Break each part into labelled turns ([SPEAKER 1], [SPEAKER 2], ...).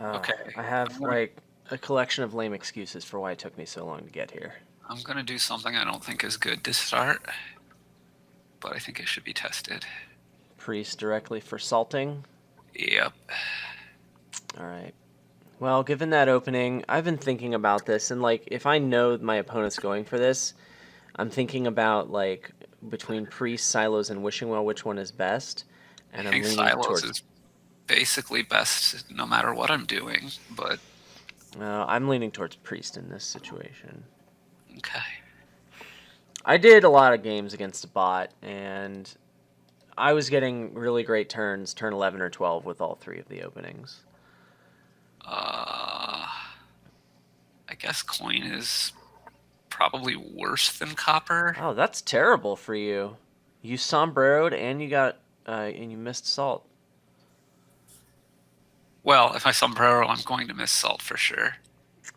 [SPEAKER 1] Okay.
[SPEAKER 2] I have
[SPEAKER 1] I'm gonna
[SPEAKER 2] like a collection of lame excuses for why it took me so long to get here.
[SPEAKER 1] I'm gonna do something I don't think is good to start, but I think it should be tested.
[SPEAKER 2] Priest directly for salting.
[SPEAKER 1] Yep.
[SPEAKER 2] All right. Well, given that opening, I've been thinking about this, and like, if I know my opponent's going for this, I'm thinking about like between priest, silos, and wishing well, which one is best,
[SPEAKER 1] I
[SPEAKER 2] and I'm
[SPEAKER 1] think
[SPEAKER 2] leaning
[SPEAKER 1] Silos
[SPEAKER 2] towards.
[SPEAKER 1] is basically best no matter what I'm doing, but
[SPEAKER 2] I'm leaning towards priest in this situation.
[SPEAKER 1] okay.
[SPEAKER 2] I did a lot of games against a bot, and I was getting really great turns, turn 11 or 12 with all three of the openings.
[SPEAKER 1] Uh, I guess coin is probably worse than copper.
[SPEAKER 2] Oh, that's terrible for you. You sombreroed and you missed salt.
[SPEAKER 1] Well, if I sombrero, I'm going to miss salt for sure.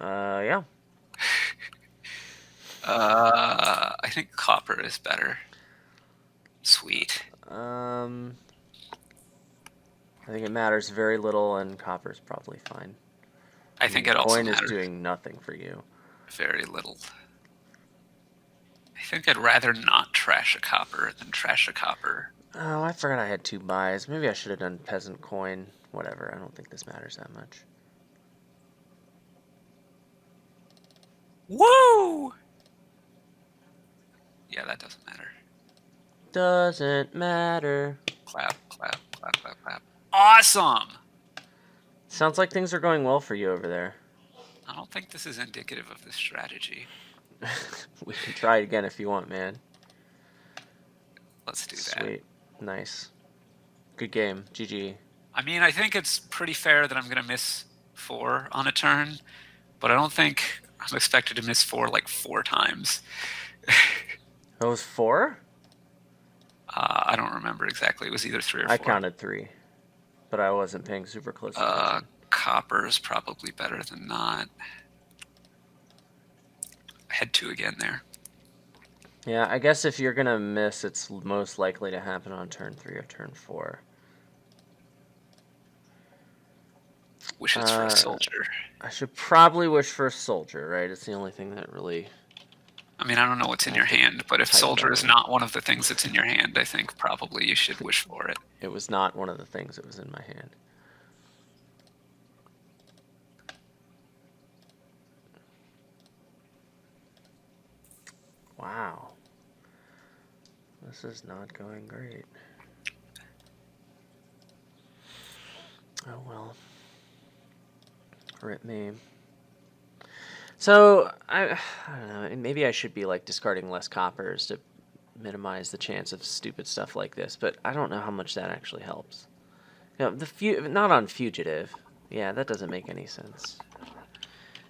[SPEAKER 2] Yeah.
[SPEAKER 1] I think copper is better. Sweet.
[SPEAKER 2] Um, I think it matters very little, and copper's probably fine.
[SPEAKER 1] I
[SPEAKER 2] I
[SPEAKER 1] think
[SPEAKER 2] mean,
[SPEAKER 1] it also
[SPEAKER 2] coin is
[SPEAKER 1] matters
[SPEAKER 2] doing nothing for you.
[SPEAKER 1] very little. I think I'd rather not trash a copper than trash a copper.
[SPEAKER 2] Oh, I forgot I had two buys. Maybe I should have done peasant coin. Whatever. I don't think this matters that much.
[SPEAKER 1] Woo! Yeah, that doesn't matter.
[SPEAKER 2] Doesn't matter.
[SPEAKER 1] Clap, clap, clap, clap, clap. Awesome!
[SPEAKER 2] Sounds like things are going well for you over there.
[SPEAKER 1] I don't think this is indicative of this strategy.
[SPEAKER 2] We can try it again if you want, man.
[SPEAKER 1] Let's do that.
[SPEAKER 2] Sweet. Nice. Good game. GG.
[SPEAKER 1] I mean, I think it's pretty fair that I'm going to miss 4 on a turn, but I don't think I'm expected to miss 4 like 4 times.
[SPEAKER 2] That was four?
[SPEAKER 1] I don't remember exactly. It was either 3 or
[SPEAKER 2] I
[SPEAKER 1] 4.
[SPEAKER 2] counted three, but I wasn't paying super close attention.
[SPEAKER 1] Copper is probably better than not. I had 2 again there.
[SPEAKER 2] Yeah, I guess if you're gonna miss, it's most likely to happen on turn 3 or turn 4.
[SPEAKER 1] Wishes for a soldier.
[SPEAKER 2] I should probably wish for a soldier, right? It's the only thing that really.
[SPEAKER 1] I mean, I don't know what's in
[SPEAKER 2] I
[SPEAKER 1] your
[SPEAKER 2] have to
[SPEAKER 1] hand, but if
[SPEAKER 2] type
[SPEAKER 1] soldier is
[SPEAKER 2] down.
[SPEAKER 1] not one of the things that's in your hand, I think probably you should wish for it.
[SPEAKER 2] It was not one of the things that was in my hand. Wow. This is not going great. Oh well. Rip me. So, I don't know, maybe I should be like discarding less coppers to minimize the chance of stupid stuff like this, but I don't know how much that actually helps. You know, not on fugitive. Yeah, that doesn't make any sense.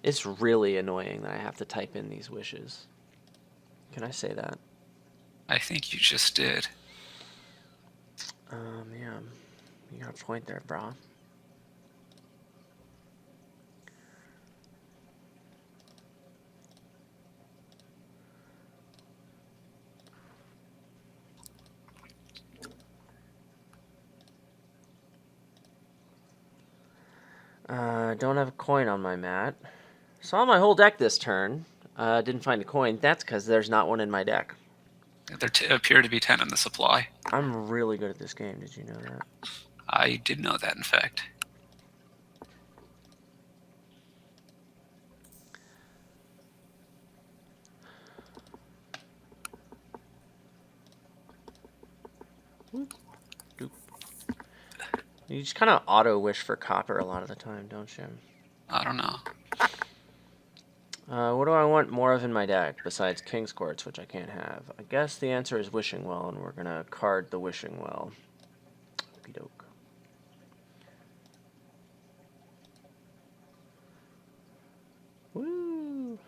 [SPEAKER 2] It's really annoying that I have to type in these wishes. Can I say that?
[SPEAKER 1] I think you just did.
[SPEAKER 2] Yeah. You got a point there, brah. Don't have a coin on my mat. Saw my whole deck this turn. Didn't find a coin. That's because there's not one in my deck.
[SPEAKER 1] There appear to be 10 in the supply.
[SPEAKER 2] I'm really good at this game. Did you know that?
[SPEAKER 1] I did know that, in fact.
[SPEAKER 2] You just kind of auto wish for copper a lot of the time, don't you?
[SPEAKER 1] I don't know.
[SPEAKER 2] What do I want more of in my deck besides King's Courts, which I can't have? I guess the answer is Wishing Well, and we're gonna card the Wishing Well. Okey doke. Woo!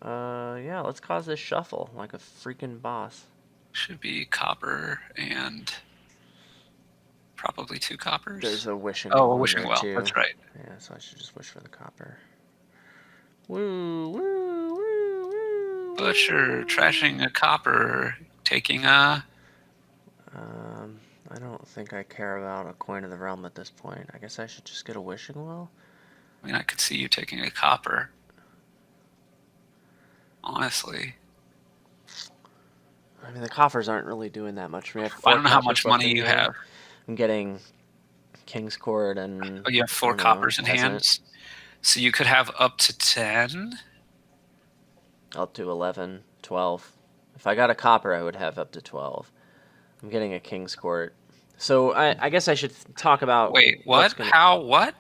[SPEAKER 2] Yeah, let's cause this shuffle like a freaking boss.
[SPEAKER 1] Should be copper and probably 2 coppers.
[SPEAKER 2] There's a Wishing
[SPEAKER 1] Oh,
[SPEAKER 2] Well
[SPEAKER 1] a
[SPEAKER 2] in
[SPEAKER 1] wishing
[SPEAKER 2] there
[SPEAKER 1] well.
[SPEAKER 2] too.
[SPEAKER 1] That's right.
[SPEAKER 2] Yeah, so I should just wish for the copper. Woo! Woo! Woo! Woo!
[SPEAKER 1] But you're trashing a copper, taking a...
[SPEAKER 2] I don't think I care about a coin of the realm at this point. I guess I should just get a Wishing Well.
[SPEAKER 1] I mean, I could see you taking a copper. Honestly.
[SPEAKER 2] I mean, the coppers aren't really doing that much for me. I have
[SPEAKER 1] I
[SPEAKER 2] 4
[SPEAKER 1] don't know how
[SPEAKER 2] coppers
[SPEAKER 1] much
[SPEAKER 2] left
[SPEAKER 1] money
[SPEAKER 2] in
[SPEAKER 1] you
[SPEAKER 2] hand.
[SPEAKER 1] have.
[SPEAKER 2] I'm getting King's Court and,
[SPEAKER 1] Oh, you have
[SPEAKER 2] I
[SPEAKER 1] 4
[SPEAKER 2] don't know,
[SPEAKER 1] coppers in
[SPEAKER 2] Peasant.
[SPEAKER 1] hand. So you could have up to 10.
[SPEAKER 2] Up to 11, 12. If I got a copper, I would have up to 12. I'm getting a King's Court. So I guess I should talk about
[SPEAKER 1] Wait,
[SPEAKER 2] what's
[SPEAKER 1] what?
[SPEAKER 2] going to...
[SPEAKER 1] How? What?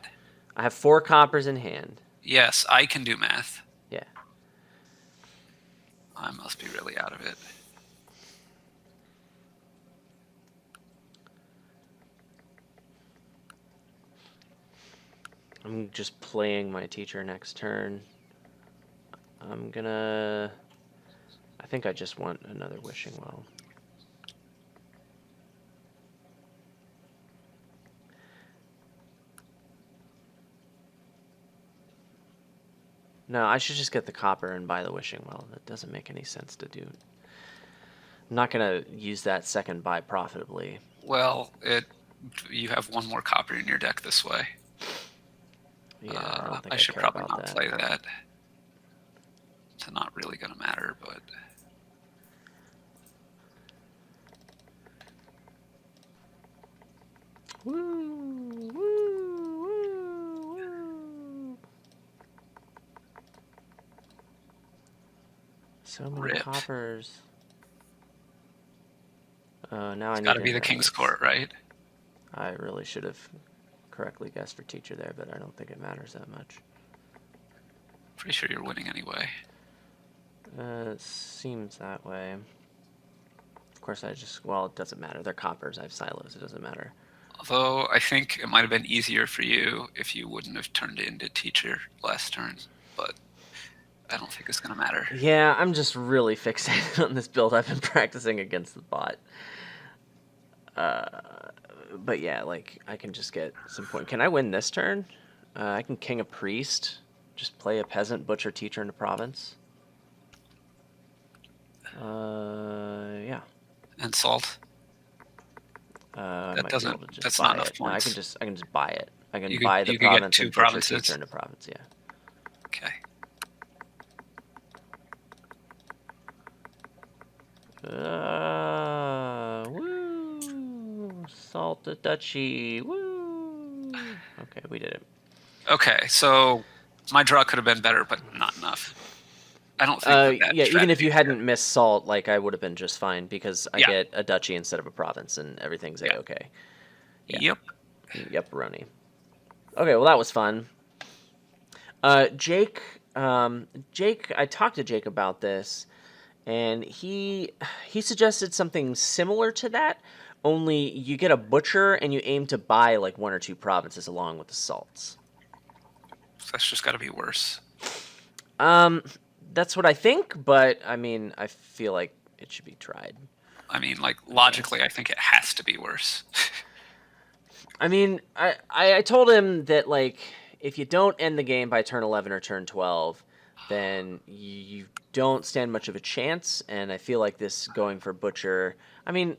[SPEAKER 2] I have 4 coppers in hand.
[SPEAKER 1] Yes, I can do math.
[SPEAKER 2] Yeah.
[SPEAKER 1] I must be really out of it.
[SPEAKER 2] I'm just playing my teacher next turn. I'm gonna... I think I just want another Wishing Well. No, I should just get the copper and buy the Wishing Well. That doesn't make any sense to do. I'm not gonna use that second buy profitably.
[SPEAKER 1] Well, you have 1 more copper in your deck this way.
[SPEAKER 2] Yeah, I don't think
[SPEAKER 1] I
[SPEAKER 2] I
[SPEAKER 1] should
[SPEAKER 2] care
[SPEAKER 1] probably
[SPEAKER 2] about
[SPEAKER 1] not
[SPEAKER 2] that.
[SPEAKER 1] play that. It's not really going to matter, but...
[SPEAKER 2] Woo, woo, woo, woo. So many
[SPEAKER 1] Rip.
[SPEAKER 2] coppers. Now I
[SPEAKER 1] It's
[SPEAKER 2] need
[SPEAKER 1] got to
[SPEAKER 2] to
[SPEAKER 1] be the King's
[SPEAKER 2] invest.
[SPEAKER 1] Court, right?
[SPEAKER 2] I really should have correctly guessed for teacher there, but I don't think it matters that much.
[SPEAKER 1] Pretty sure you're winning anyway.
[SPEAKER 2] It seems that way. Of course, well, it doesn't matter. They're coppers. I have silos. It doesn't matter.
[SPEAKER 1] Although, I think it might have been easier for you if you wouldn't have turned it into teacher last turn, but I don't think it's going to matter.
[SPEAKER 2] Yeah, I'm just really fixated on this build. I've been practicing against the bot. But yeah, like, I can just get some point. Can I win this turn? I can king a priest. Just play a peasant, butcher, teacher into province. Yeah.
[SPEAKER 1] And salt?
[SPEAKER 2] I
[SPEAKER 1] That
[SPEAKER 2] might be
[SPEAKER 1] doesn't.
[SPEAKER 2] able to just
[SPEAKER 1] That's
[SPEAKER 2] buy
[SPEAKER 1] not enough
[SPEAKER 2] it. No, I can
[SPEAKER 1] points.
[SPEAKER 2] just buy it. I can
[SPEAKER 1] You
[SPEAKER 2] buy the
[SPEAKER 1] could get
[SPEAKER 2] province
[SPEAKER 1] 2
[SPEAKER 2] and butcher
[SPEAKER 1] provinces.
[SPEAKER 2] teacher into province. Yeah.
[SPEAKER 1] Okay.
[SPEAKER 2] Woo! Salt the duchy. Woo! Okay, we did it.
[SPEAKER 1] Okay, so my draw could have been better, but not enough. I don't think that
[SPEAKER 2] yeah, even if you
[SPEAKER 1] strategy is
[SPEAKER 2] hadn't missed salt, like, I would have been just fine because I
[SPEAKER 1] Yeah.
[SPEAKER 2] get a duchy instead of a province and everything's
[SPEAKER 1] Yeah.
[SPEAKER 2] A-okay.
[SPEAKER 1] good.
[SPEAKER 2] Yeah.
[SPEAKER 1] Yep.
[SPEAKER 2] Yep, Roni. Okay, well, that was fun. Jake, I talked to Jake about this, and he suggested something similar to that, only you get a butcher and you aim to buy, like, 1 or 2 provinces along with the salts.
[SPEAKER 1] That's just got to be worse.
[SPEAKER 2] That's what I think, but, I mean, I feel like it should be tried.
[SPEAKER 1] I mean, like, logically, I think it has to be worse.
[SPEAKER 2] I mean, I told him that, like, if you don't end the game by turn 11 or turn 12, then you don't stand much of a chance, and I feel like this going for Butcher, I mean,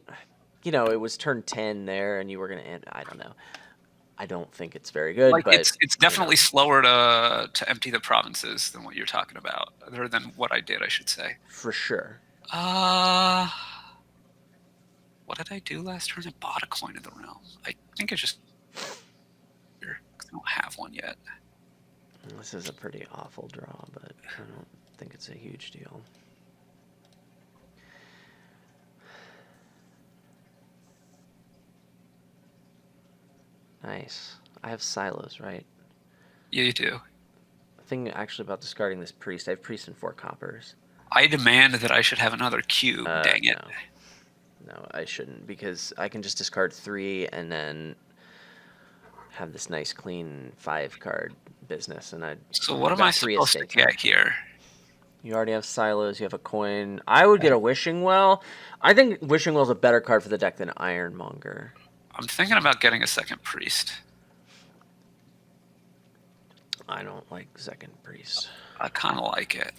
[SPEAKER 2] you know, it was turn 10 there, and you were going to end, I don't know. I don't think it's very good,
[SPEAKER 1] Like,
[SPEAKER 2] but...
[SPEAKER 1] it's definitely slower to empty the provinces than what you're talking about, other than what I did, I should say.
[SPEAKER 2] For sure.
[SPEAKER 1] What did I do last turn? I bought a coin of the realm. I think I just... I don't have one yet.
[SPEAKER 2] This is a pretty awful draw, but I don't think it's a huge deal. Nice. I have silos, right?
[SPEAKER 1] Yeah, you do.
[SPEAKER 2] The thing actually about discarding this priest, I have priest and 4 coppers.
[SPEAKER 1] I demand that I should have another cube. Dang it.
[SPEAKER 2] No, I shouldn't, because I can just discard 3 and then have this nice clean 5-card business, and
[SPEAKER 1] So what am I supposed to get here?
[SPEAKER 2] You already have silos, you have a coin. I would get a Wishing Well. I think Wishing Well is a better card for the deck than Ironmonger.
[SPEAKER 1] I'm thinking about getting a second priest.
[SPEAKER 2] I don't like second priest.
[SPEAKER 1] I kind of like it.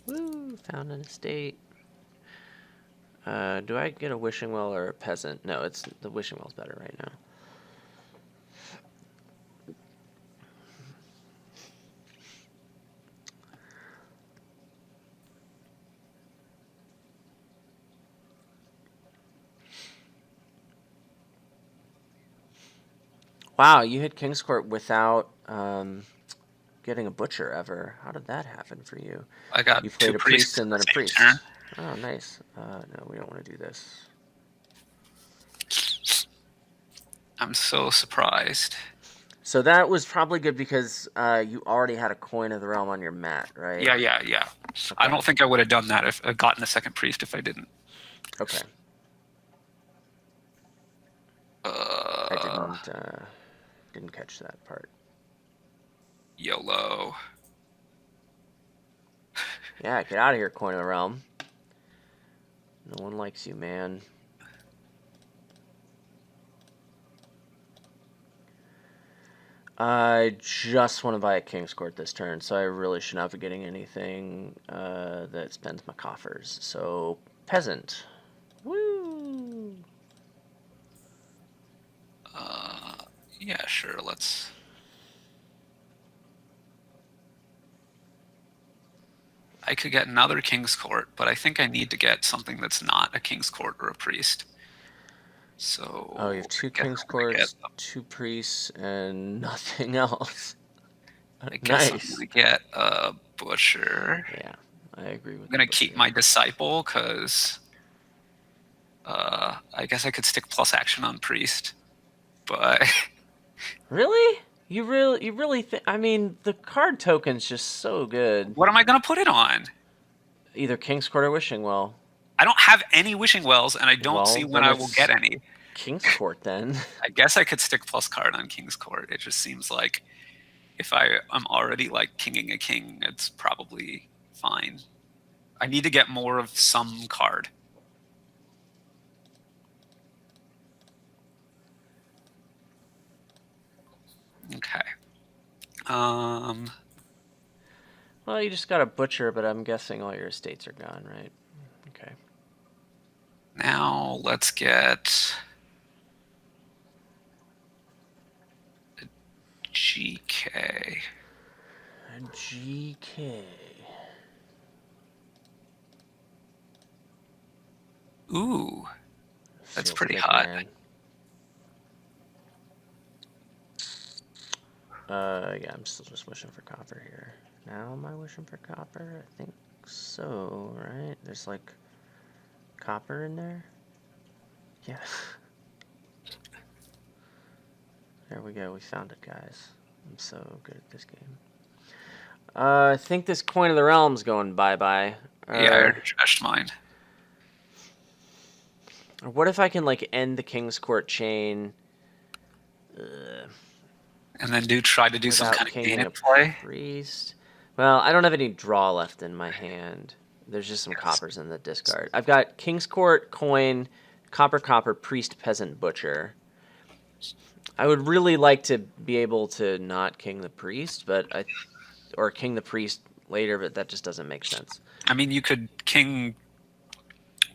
[SPEAKER 2] Woo, found an estate. Do I get a Wishing Well or a Peasant? No, the Wishing Well's better right Wow, you hit King's Court without getting a butcher ever. How did that happen for you?
[SPEAKER 1] I got
[SPEAKER 2] You
[SPEAKER 1] two
[SPEAKER 2] played a priest
[SPEAKER 1] priests
[SPEAKER 2] and
[SPEAKER 1] in the
[SPEAKER 2] then a
[SPEAKER 1] same turn.
[SPEAKER 2] priest. Oh, nice. No, we don't want to do this.
[SPEAKER 1] I'm so surprised.
[SPEAKER 2] So that was probably good because you already had a Coin of the Realm on your mat, right?
[SPEAKER 1] Yeah. I
[SPEAKER 2] Okay.
[SPEAKER 1] don't think I would have done that if I gotten a second priest if I didn't.
[SPEAKER 2] Okay. I didn't catch that part.
[SPEAKER 1] YOLO.
[SPEAKER 2] Yeah, get out of here, Coin of the Realm. No one likes you, man. I just want to buy a King's Court this turn, so I really should not be getting anything that spends my coffers. So, Peasant. Woo!
[SPEAKER 1] Yeah, sure. Let's. I could get another King's Court, but I think I need to get something that's not a King's Court or a priest. So.
[SPEAKER 2] Oh, you have two King's Courts, two priests, and nothing else.
[SPEAKER 1] I guess I'm
[SPEAKER 2] Nice.
[SPEAKER 1] gonna get a butcher.
[SPEAKER 2] Yeah, I agree with
[SPEAKER 1] I'm gonna keep my disciple because I guess I could stick plus action on priest, but
[SPEAKER 2] Really? You really think? I mean, the card token's just so good.
[SPEAKER 1] what am I gonna put it on?
[SPEAKER 2] Either King's Court or Wishing Well.
[SPEAKER 1] I don't have any wishing wells, and I don't see when
[SPEAKER 2] Then
[SPEAKER 1] I will get any.
[SPEAKER 2] King's Court then.
[SPEAKER 1] I guess I could stick plus card on King's Court. It just seems like if I'm already like kinging a king, it's probably fine. I need to get more of some card. Okay.
[SPEAKER 2] Well, you just got a butcher, but I'm guessing all your estates are gone, right? Okay.
[SPEAKER 1] Now let's get a GK.
[SPEAKER 2] A GK.
[SPEAKER 1] Ooh, that's
[SPEAKER 2] Feels
[SPEAKER 1] pretty
[SPEAKER 2] good,
[SPEAKER 1] hot.
[SPEAKER 2] Man. Yeah, I'm still just wishing for copper here. Now am I wishing for copper? I think so, right? There's like copper in there? Yeah. There we go, we found it, guys. I'm so good at this game. I think this Coin of the Realm's going bye-bye.
[SPEAKER 1] Yeah, I already trashed mine.
[SPEAKER 2] Or what if I can, like, end the King's Court chain...
[SPEAKER 1] and then try to do some kind of
[SPEAKER 2] kinging
[SPEAKER 1] game play?
[SPEAKER 2] Priest. Well, I don't have any draw left in my hand. There's just some coppers in the discard. I've got King's Court, Coin, Copper, Priest, Peasant, Butcher. I would really like to be able to not king the priest, or king the priest later, but that just doesn't make sense.
[SPEAKER 1] I mean, you could king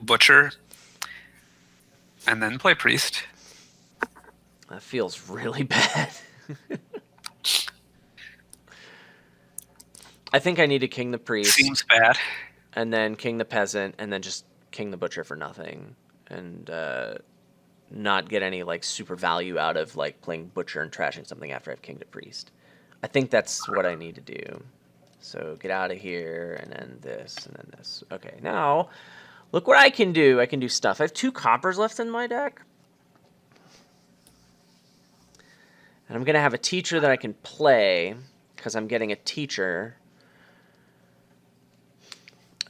[SPEAKER 1] Butcher and then play priest.
[SPEAKER 2] That feels really bad. I think I need to king the priest.
[SPEAKER 1] Seems bad.
[SPEAKER 2] And then king the peasant, and then just king the butcher for nothing, and not get any like super value out of like playing butcher and trashing something after I've kinged a priest. I think that's what I need to do. So get out of here, and then this, and then this. Okay, now look what I can do. I can do stuff. I have 2 coppers left in my deck. And I'm going to have a teacher that I can play, because I'm getting a teacher.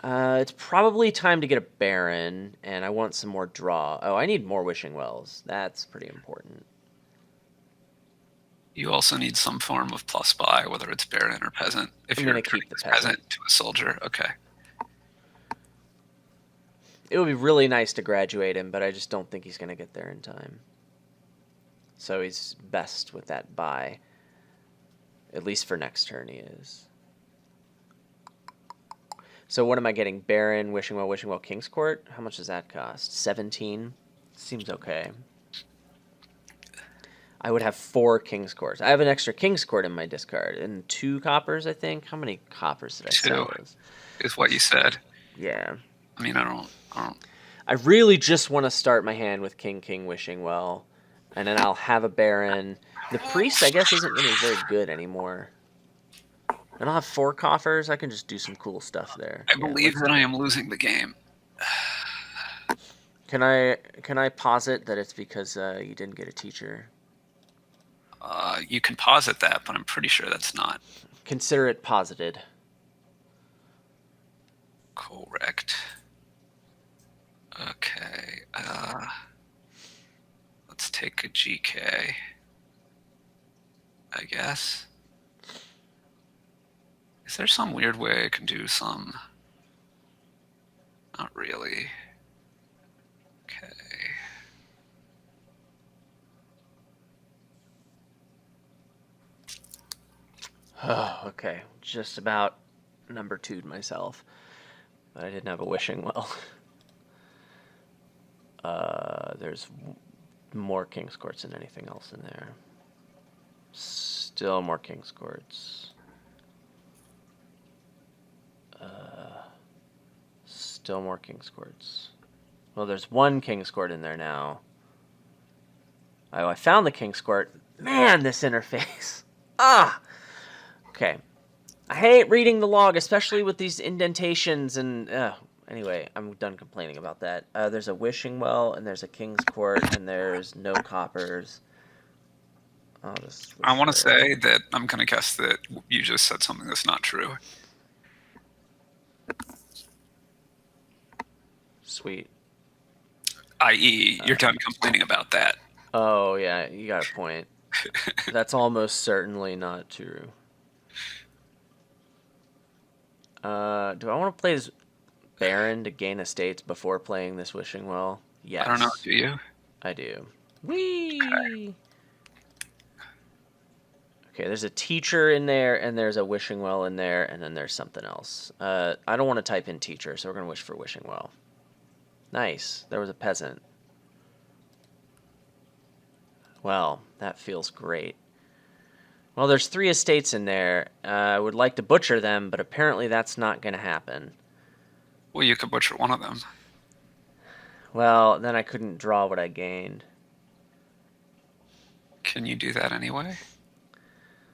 [SPEAKER 2] It's probably time to get a Baron, and I want some more draw. Oh, I need more Wishing Wells. That's pretty important.
[SPEAKER 1] You also need some form of plus buy, whether it's Baron or Peasant. If
[SPEAKER 2] I'm
[SPEAKER 1] you're
[SPEAKER 2] going to keep the
[SPEAKER 1] peasant to a soldier, okay.
[SPEAKER 2] It would be really nice to graduate him, but I just don't think he's going to get there in time. So he's best with that buy. At least for next turn he is. So what am I getting? Baron, Wishing Well, King's Court? How much does that cost? 17? Seems okay. I would have 4 King's Courts. I have an extra King's Court in my discard. And 2 coppers, I think. How many coppers did I sell?
[SPEAKER 1] 2 is what you said.
[SPEAKER 2] Yeah.
[SPEAKER 1] I mean, I don't.
[SPEAKER 2] I really just want to start my hand with King, Wishing Well. And then I'll have a Baron. The Priest, I guess, isn't really very good anymore. And I'll have 4 coffers. I can just do some cool stuff there.
[SPEAKER 1] I
[SPEAKER 2] Yeah,
[SPEAKER 1] believe that I am losing the game.
[SPEAKER 2] Can I posit that it's because you didn't get a teacher?
[SPEAKER 1] You can posit that, but I'm pretty sure that's not
[SPEAKER 2] Consider it posited.
[SPEAKER 1] correct. Okay. Let's take a GK, I guess. Is there some weird way I can do some? Not really. Okay.
[SPEAKER 2] Oh, okay. Just about number 2'd myself. But I didn't have a wishing well. There's more King's Courts than anything else in there. Still more King's Courts. Still more King's Courts. Well, there's 1 King's Court in there now. Oh, I found the King's Court. Man, this interface. Ah! Okay. I hate reading the log, especially with these indentations and... anyway, I'm done complaining about that. There's a wishing well, and there's a King's Court, and there's no coppers.
[SPEAKER 1] I want to say that I'm going to guess that you just said something that's not true.
[SPEAKER 2] Sweet.
[SPEAKER 1] I.e., you're done complaining about that.
[SPEAKER 2] Oh, yeah, you got a point. That's almost certainly not true. Do I want to play this Baron to gain estates before playing this wishing well? Yes.
[SPEAKER 1] I don't know, do you?
[SPEAKER 2] I do. Whee! Okay, there's a teacher in there, and there's a wishing well in there, and then there's something else. I don't want to type in teacher, so we're going to wish for wishing well. Nice. There was a peasant. Well, that feels great. Well, there's 3 estates in there. I would like to butcher them, but apparently that's not going to happen.
[SPEAKER 1] Well, you could butcher one of them.
[SPEAKER 2] Well, then I couldn't draw what I gained.
[SPEAKER 1] Can you do that anyway?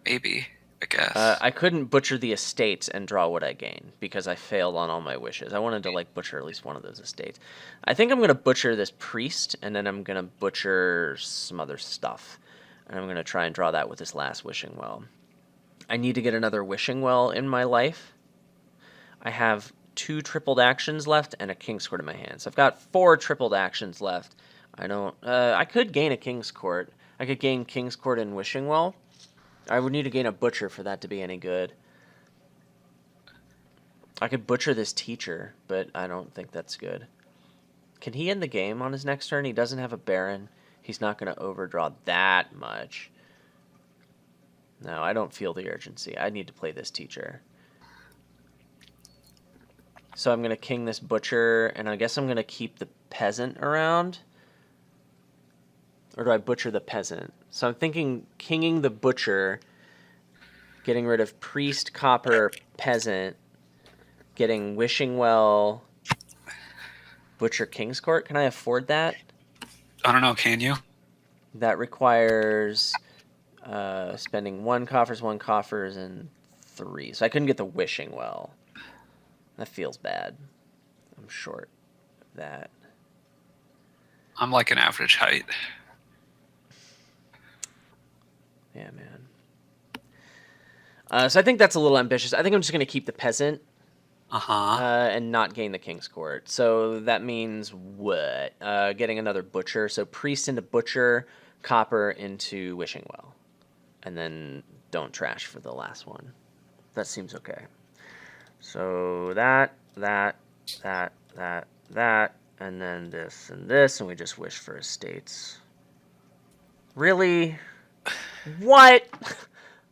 [SPEAKER 1] Maybe, I guess.
[SPEAKER 2] I couldn't butcher the estates and draw what I gained because I failed on all my wishes. I wanted to like butcher at least one of those estates. I think I'm going to butcher this priest, and then I'm going to butcher some other stuff. And I'm going to try and draw that with this last wishing well. I need to get another wishing well in my life. I have 2 tripled actions left and a King's Court in my hand. So I've got 4 tripled actions left. I could gain a King's Court. I could gain King's Court and wishing well. I would need to gain a butcher for that to be any good. I could butcher this teacher, but I don't think that's good. Can he end the game on his next turn? He doesn't have a Baron. He's not going to overdraw that much. No, I don't feel the urgency. I need to play this teacher. So I'm going to king this butcher, and I guess I'm going to keep the peasant around. Or do I butcher the peasant? So I'm thinking kinging the butcher, getting rid of priest, copper, peasant, getting wishing well, butcher, King's Court. Can I afford that?
[SPEAKER 1] I don't know, can you?
[SPEAKER 2] That requires spending 1 coffers, and 3. So I couldn't get the wishing well. That feels bad. I'm short of that.
[SPEAKER 1] I'm like an average height.
[SPEAKER 2] Yeah, man. So I think that's a little ambitious. I think I'm just going to keep the peasant and not gain the King's Court. So that means what? Getting another butcher. So priest into butcher, copper into wishing well. And then don't trash for the last one. That seems okay. So that, and then this and this, and we just wish for estates. Really? What?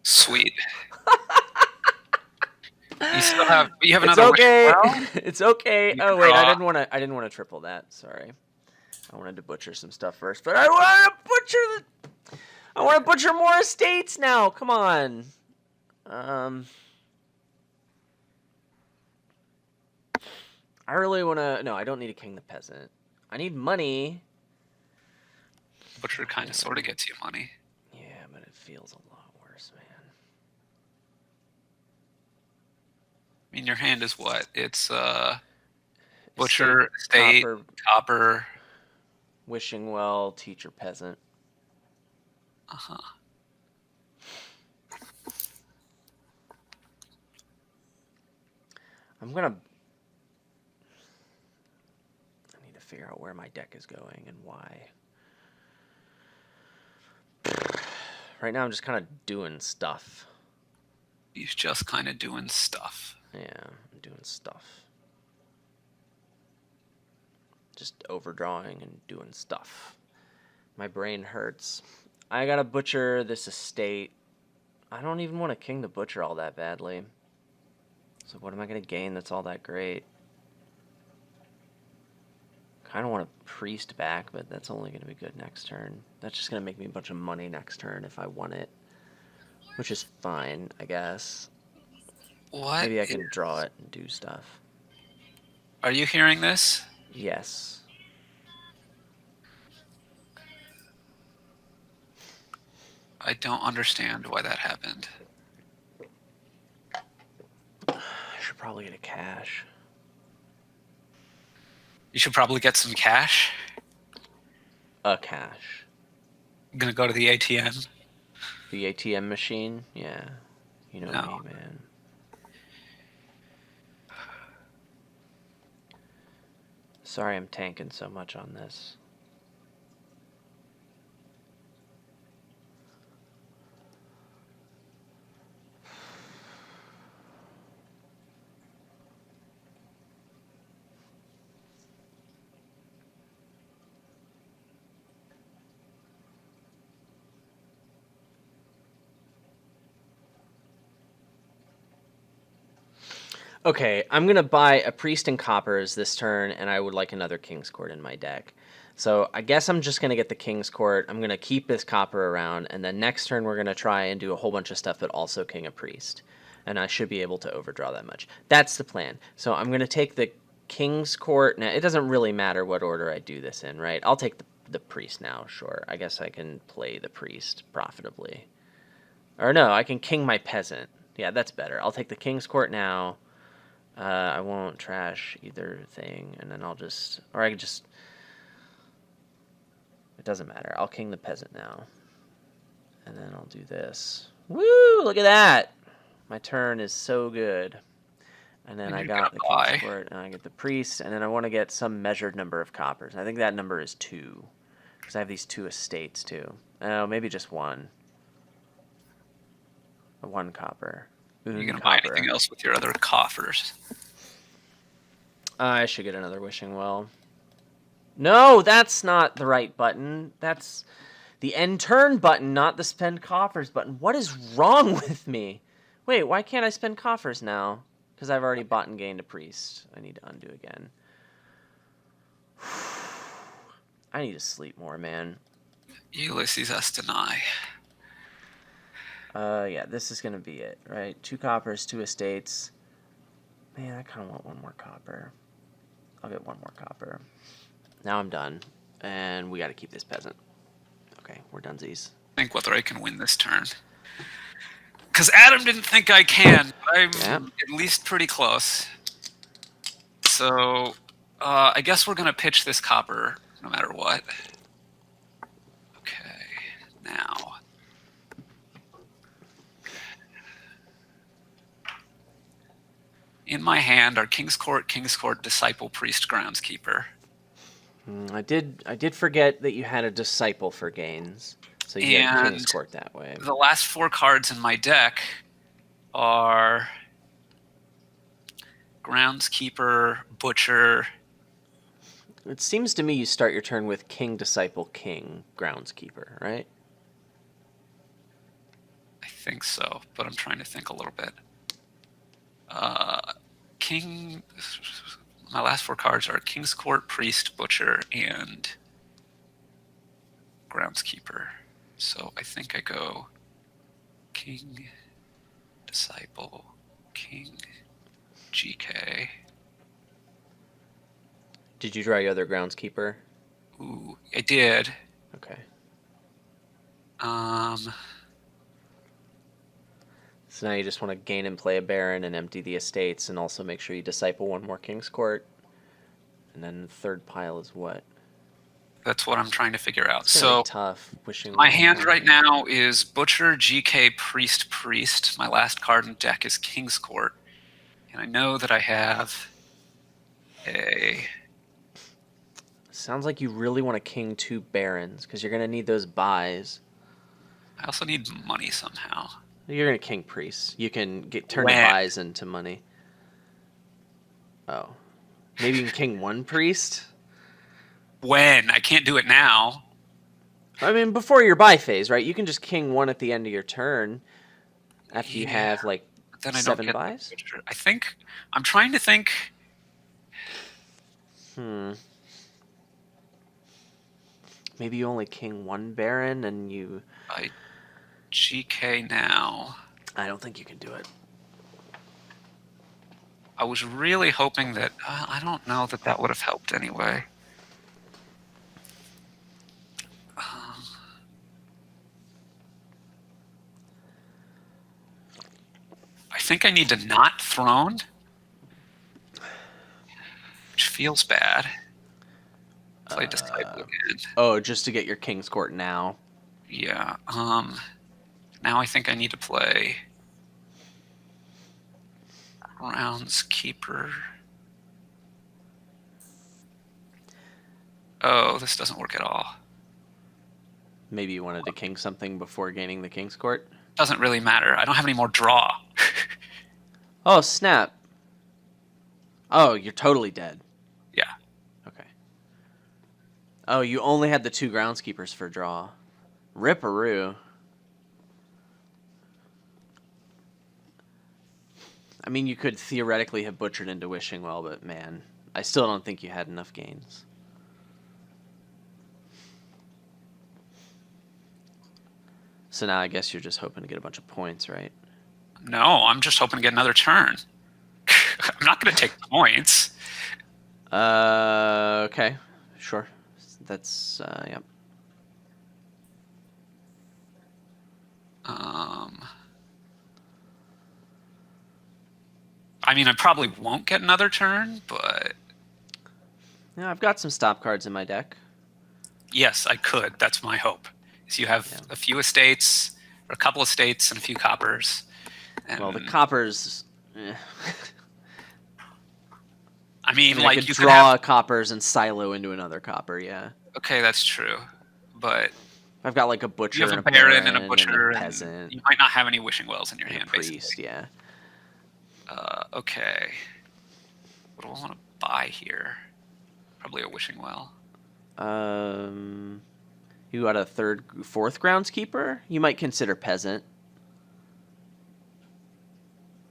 [SPEAKER 1] Sweet. You have
[SPEAKER 2] It's
[SPEAKER 1] another
[SPEAKER 2] okay.
[SPEAKER 1] wish well?
[SPEAKER 2] It's okay.
[SPEAKER 1] You
[SPEAKER 2] Oh
[SPEAKER 1] can
[SPEAKER 2] wait, I
[SPEAKER 1] draw.
[SPEAKER 2] didn't want to triple that. Sorry. I wanted to butcher some stuff first, but I want to butcher more estates now. Come on. I really want to... No, I don't need to king the peasant. I need money.
[SPEAKER 1] Butcher kind of sort of gets you money.
[SPEAKER 2] Yeah, but it feels a lot worse, man.
[SPEAKER 1] I mean, your hand is what? It's
[SPEAKER 2] Estate,
[SPEAKER 1] Butcher, Estate,
[SPEAKER 2] copper,
[SPEAKER 1] Copper.
[SPEAKER 2] wishing well, teacher, peasant.
[SPEAKER 1] Uh-huh.
[SPEAKER 2] I'm gonna. I need to figure out where my deck is going and why. Right now, I'm just kind of doing stuff.
[SPEAKER 1] He's just kind of doing stuff.
[SPEAKER 2] Yeah, I'm doing stuff. Just overdrawing and doing stuff. My brain hurts. I gotta butcher this estate. I don't even want to king the butcher all that badly. So what am I gonna gain that's all that great? Kind of want a priest back, but that's only gonna be good next turn. That's just gonna make me a bunch of money next turn if I want it. Which is fine, I guess.
[SPEAKER 1] What?
[SPEAKER 2] Maybe I can draw it and do stuff.
[SPEAKER 1] Are you hearing this?
[SPEAKER 2] Yes.
[SPEAKER 1] I don't understand why that happened.
[SPEAKER 2] I should probably get a cash.
[SPEAKER 1] You should probably get some cash.
[SPEAKER 2] A cash.
[SPEAKER 1] I'm gonna go to the ATM.
[SPEAKER 2] The ATM machine? Yeah. You know
[SPEAKER 1] No.
[SPEAKER 2] me, man. Sorry I'm tanking so much on this. Okay, I'm going to buy a Priest and Coppers this turn, and I would like another King's Court in my deck. So I guess I'm just going to get the King's Court. I'm going to keep this Copper around, and then next turn we're going to try and do a whole bunch of stuff, but also King a Priest. And I should be able to overdraw that much. That's the plan. So I'm going to take the King's Court. Now, it doesn't really matter what order I do this in, right? I'll take the Priest now, sure. I guess I can play the Priest profitably. Or no, I can King my Peasant. Yeah, that's better. I'll take the King's Court now. I won't trash either thing, and then I'll just... Or I can just... It doesn't matter. I'll king the peasant now. And then I'll do this. Woo! Look at that! My turn is so good. And then I got the King's Court, and I get the priest, and then I want to get some measured number of coppers. I think that number is 2. Because I have these 2 estates, too. Oh, maybe just 1. 1 copper.
[SPEAKER 1] Are you gonna buy anything else with your other coffers?
[SPEAKER 2] I should get another wishing well. No, that's not the right button. That's the end turn button, not the spend coffers button. What is wrong with me? Wait, why can't I spend coffers now? Because I've already bought and gained a priest. I need to undo again. I need to sleep more, man.
[SPEAKER 1] Ulysses has to deny.
[SPEAKER 2] Yeah, this is going to be it, right? 2 coppers, 2 estates. Man, I kind of want 1 more copper. I'll get 1 more copper. Now I'm done. And we got to keep this peasant. Okay, we're donesies.
[SPEAKER 1] Think whether I can win this turn. Because Adam didn't think I can. I'm at least pretty close. So, I guess we're going to pitch this copper no matter what. Okay, now. In my hand are King's Court, Disciple, Priest, Groundskeeper.
[SPEAKER 2] I did forget that you had a Disciple for gains, so you get King's Court that way.
[SPEAKER 1] The last 4 cards in my deck are Groundskeeper, Butcher.
[SPEAKER 2] It seems to me you start your turn with King, Disciple, King, Groundskeeper, right?
[SPEAKER 1] I think so, but I'm trying to think a little bit. King... My last 4 cards are King's Court, Priest, Butcher, and Groundskeeper. So I think I go King, Disciple, King, GK.
[SPEAKER 2] Did you draw your other Groundskeeper?
[SPEAKER 1] Ooh, I did.
[SPEAKER 2] Okay.
[SPEAKER 1] Um,
[SPEAKER 2] So now you just want to gain and play a Baron and empty the estates, and also make sure you disciple one more King's Court. And then the third pile is what?
[SPEAKER 1] that's what I'm trying to figure out.
[SPEAKER 2] It's gonna be
[SPEAKER 1] So
[SPEAKER 2] tough. Wishing
[SPEAKER 1] my
[SPEAKER 2] Well.
[SPEAKER 1] hand right now is Butcher, GK, Priest, Priest. My last card in deck is King's Court. And I know that I have a...
[SPEAKER 2] Sounds like you really want to king 2 Barons, because you're gonna need those buys.
[SPEAKER 1] I also need money somehow.
[SPEAKER 2] You're gonna king Priests. You can turn the
[SPEAKER 1] When?
[SPEAKER 2] buys into money. Oh. Maybe you can king 1 Priest?
[SPEAKER 1] When? I can't do it now.
[SPEAKER 2] I mean, before your buy phase, right? You can just king 1 at the end of your turn after you have, like,
[SPEAKER 1] Then I don't
[SPEAKER 2] 7
[SPEAKER 1] get
[SPEAKER 2] buys?
[SPEAKER 1] I think... I'm trying to think...
[SPEAKER 2] Maybe you only king 1 Baron and you...
[SPEAKER 1] I GK now.
[SPEAKER 2] I don't think you can do it.
[SPEAKER 1] I was really hoping that... I don't know that that would have helped anyway. I think I need to not Throned, which feels bad. Play Disciple again.
[SPEAKER 2] Oh, just to get your King's Court now.
[SPEAKER 1] Yeah. Now I think I need to play Groundskeeper. Oh, this doesn't work at all.
[SPEAKER 2] Maybe you wanted to king something before gaining the King's Court?
[SPEAKER 1] Doesn't really matter. I don't have any more draw.
[SPEAKER 2] Oh, snap. Oh, you're totally dead.
[SPEAKER 1] Yeah.
[SPEAKER 2] Okay. Oh, you only had the 2 Groundskeepers for draw. Rip-a-roo. I mean, you could theoretically have butchered into Wishing Well, but man, I still don't think you had enough gains. So now I guess you're just hoping to get a bunch of points, right?
[SPEAKER 1] No, I'm just hoping to get another turn. I'm not going to take points.
[SPEAKER 2] Okay. Sure. That's, yep.
[SPEAKER 1] I mean, I probably won't get another turn, but...
[SPEAKER 2] Yeah, I've got some stop cards in my deck.
[SPEAKER 1] Yes, I could. That's my hope. Is you have a few estates, or a couple estates, and a few coppers. And
[SPEAKER 2] well, the coppers...
[SPEAKER 1] I mean,
[SPEAKER 2] I
[SPEAKER 1] like,
[SPEAKER 2] could
[SPEAKER 1] you
[SPEAKER 2] draw
[SPEAKER 1] could have...
[SPEAKER 2] coppers and silo into another copper, yeah.
[SPEAKER 1] Okay, that's true. But...
[SPEAKER 2] I've got like a butcher,
[SPEAKER 1] you have
[SPEAKER 2] and
[SPEAKER 1] a baron and a butcher,
[SPEAKER 2] and a peasant.
[SPEAKER 1] You might not have any wishing wells in your hand,
[SPEAKER 2] a priest,
[SPEAKER 1] basically.
[SPEAKER 2] yeah.
[SPEAKER 1] Okay. What do I want to buy here? Probably a wishing well.
[SPEAKER 2] You got a 4th groundskeeper? You might consider peasant.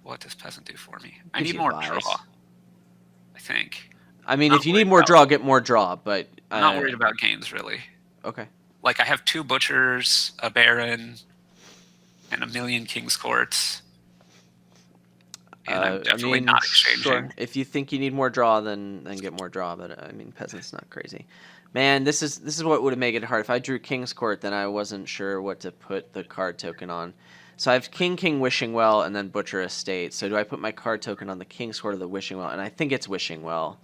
[SPEAKER 1] What does peasant do for me? I need more draw, I think.
[SPEAKER 2] I mean, if you need more draw, get more draw, but...
[SPEAKER 1] I'm not worried about gains, really.
[SPEAKER 2] Okay.
[SPEAKER 1] Like, I have 2 butchers, a baron, and a million king's courts. And I'm definitely not exchanging.
[SPEAKER 2] Sure. If you think you need more draw, then get more draw. But I mean, peasant's not crazy. Man, this is what would have made it hard. If I drew King's Court, then I wasn't sure what to put the card token on. So I have King, Wishing Well, and then Butcher Estate. So do I put my card token on the King's Court or the Wishing Well? And I think it's Wishing Well.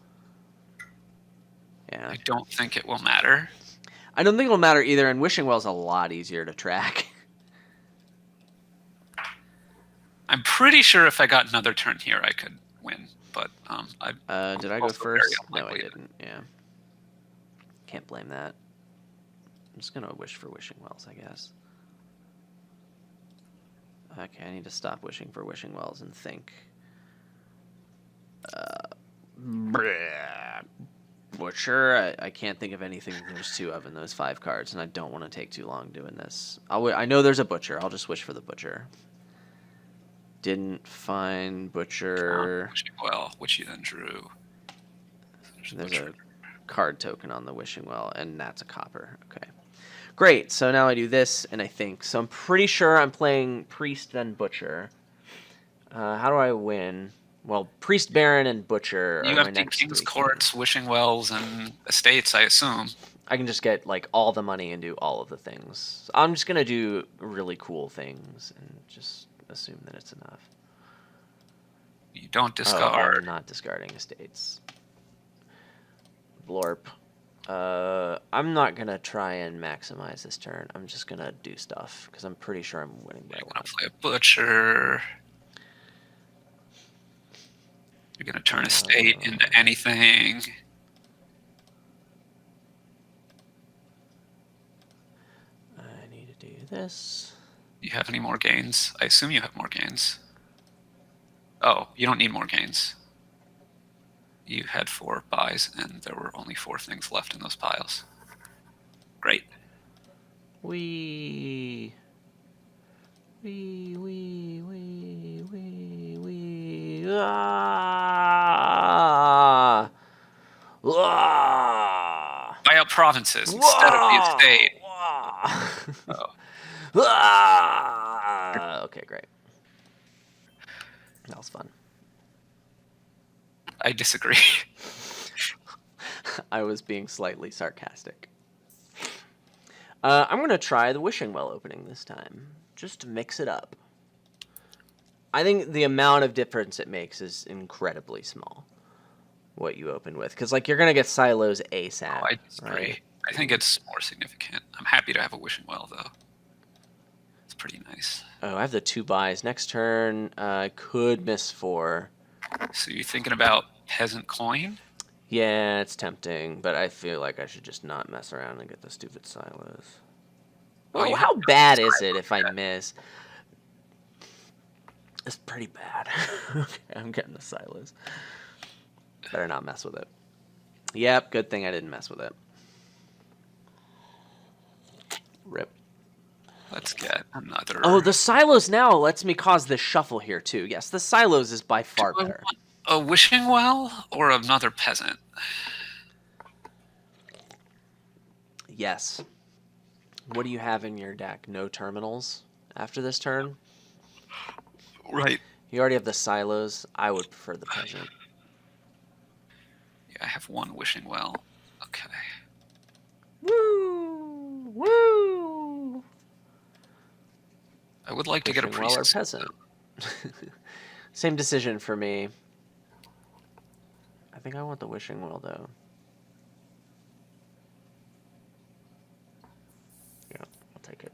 [SPEAKER 2] Yeah.
[SPEAKER 1] I don't think it will matter.
[SPEAKER 2] I don't think it'll matter either, and Wishing Well's a lot easier to track.
[SPEAKER 1] I'm pretty sure if I got another turn here, I could win. But
[SPEAKER 2] did I go first? No, I didn't. Yeah. Can't blame that. I'm just gonna wish for Wishing Wells, I guess. Okay, I need to stop wishing for Wishing Wells and think. Butcher. I can't think of anything there's 2 of in those 5 cards, and I don't want to take too long doing this. I know there's a Butcher. I'll just wish for the Butcher. Didn't find Butcher.
[SPEAKER 1] Well, which you then drew.
[SPEAKER 2] There's a card token on the Wishing Well, and that's a copper. Okay. Great. So now I do this, and I think. So I'm pretty sure I'm playing Priest, then Butcher. How do I win? Well, Priest, Baron, and Butcher are
[SPEAKER 1] you
[SPEAKER 2] my
[SPEAKER 1] have
[SPEAKER 2] next
[SPEAKER 1] King's
[SPEAKER 2] 3
[SPEAKER 1] Courts, Wishing Wells, and Estates, I assume.
[SPEAKER 2] I can just get like all the money and do all of the things. I'm just gonna do really cool things and just assume that it's enough.
[SPEAKER 1] You don't
[SPEAKER 2] Oh,
[SPEAKER 1] discard.
[SPEAKER 2] I'm not discarding estates. Blorp. I'm not gonna try and maximize this turn. I'm just gonna do stuff because I'm pretty sure I'm winning by
[SPEAKER 1] You're
[SPEAKER 2] a
[SPEAKER 1] gonna
[SPEAKER 2] lot.
[SPEAKER 1] play a butcher. You're gonna turn a state into anything.
[SPEAKER 2] I need to do this.
[SPEAKER 1] You have any more gains? I assume you have more gains. Oh, you don't need more gains. You had 4 buys, and there were only 4 things left in those piles. Great.
[SPEAKER 2] Wee. Ah! Ah!
[SPEAKER 1] Buy out provinces instead of the estate. Oh.
[SPEAKER 2] Ah! Okay, great. That was fun.
[SPEAKER 1] I disagree.
[SPEAKER 2] I was being slightly sarcastic. I'm going to try the Wishing Well opening this time, just to mix it up. I think the amount of difference it makes is incredibly small, what you open with. Because, like, you're going to get silos ASAP.
[SPEAKER 1] I disagree.
[SPEAKER 2] Right?
[SPEAKER 1] I think it's more significant. I'm happy to have a Wishing Well, though. It's pretty nice.
[SPEAKER 2] Oh, I have the 2 buys. Next turn, I could miss 4.
[SPEAKER 1] So you're thinking about Peasant Coin?
[SPEAKER 2] Yeah, it's tempting, but I feel like I should just not mess around and get the stupid silos.
[SPEAKER 1] Oh, you
[SPEAKER 2] how
[SPEAKER 1] have
[SPEAKER 2] bad is it
[SPEAKER 1] silos
[SPEAKER 2] if I
[SPEAKER 1] yet.
[SPEAKER 2] miss? It's pretty bad. Okay, I'm getting the silos. Better not mess with it. Yep, good thing I didn't mess with it. Rip.
[SPEAKER 1] Let's get another.
[SPEAKER 2] Oh, the silos now lets me cause this shuffle here, too. Yes, the silos is by far
[SPEAKER 1] Do I
[SPEAKER 2] better.
[SPEAKER 1] want a Wishing Well or another Peasant?
[SPEAKER 2] Yes. What do you have in your deck? No terminals after this turn?
[SPEAKER 1] Right.
[SPEAKER 2] You already have the silos. I would prefer the Peasant.
[SPEAKER 1] Yeah, I have 1 Wishing Well. Okay.
[SPEAKER 2] Woo! Woo!
[SPEAKER 1] I would like to get a
[SPEAKER 2] Wishing Well or
[SPEAKER 1] priest.
[SPEAKER 2] Peasant? Same decision for me. I think I want the Wishing Well, though. Yeah, I'll take it.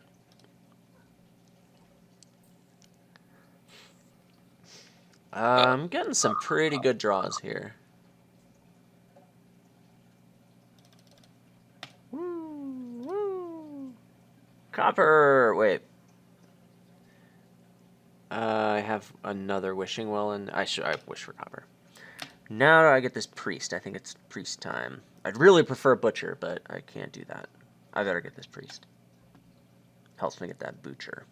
[SPEAKER 2] I'm getting some pretty good draws here. Woo! Woo! Copper! Wait. I have another Wishing Well, and I wish for copper. Now I get this priest. I think it's priest time. I'd really prefer butcher, but I can't do that. I better get this priest. Helps me get that butcher.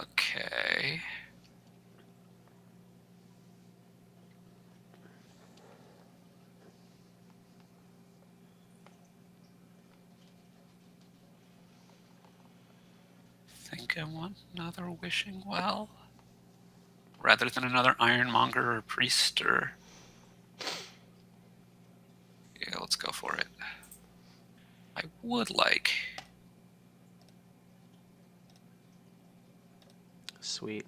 [SPEAKER 1] Okay. Think I want another Wishing Well rather than another Ironmonger or priest or. Yeah, let's go for it. I would like.
[SPEAKER 2] Sweet.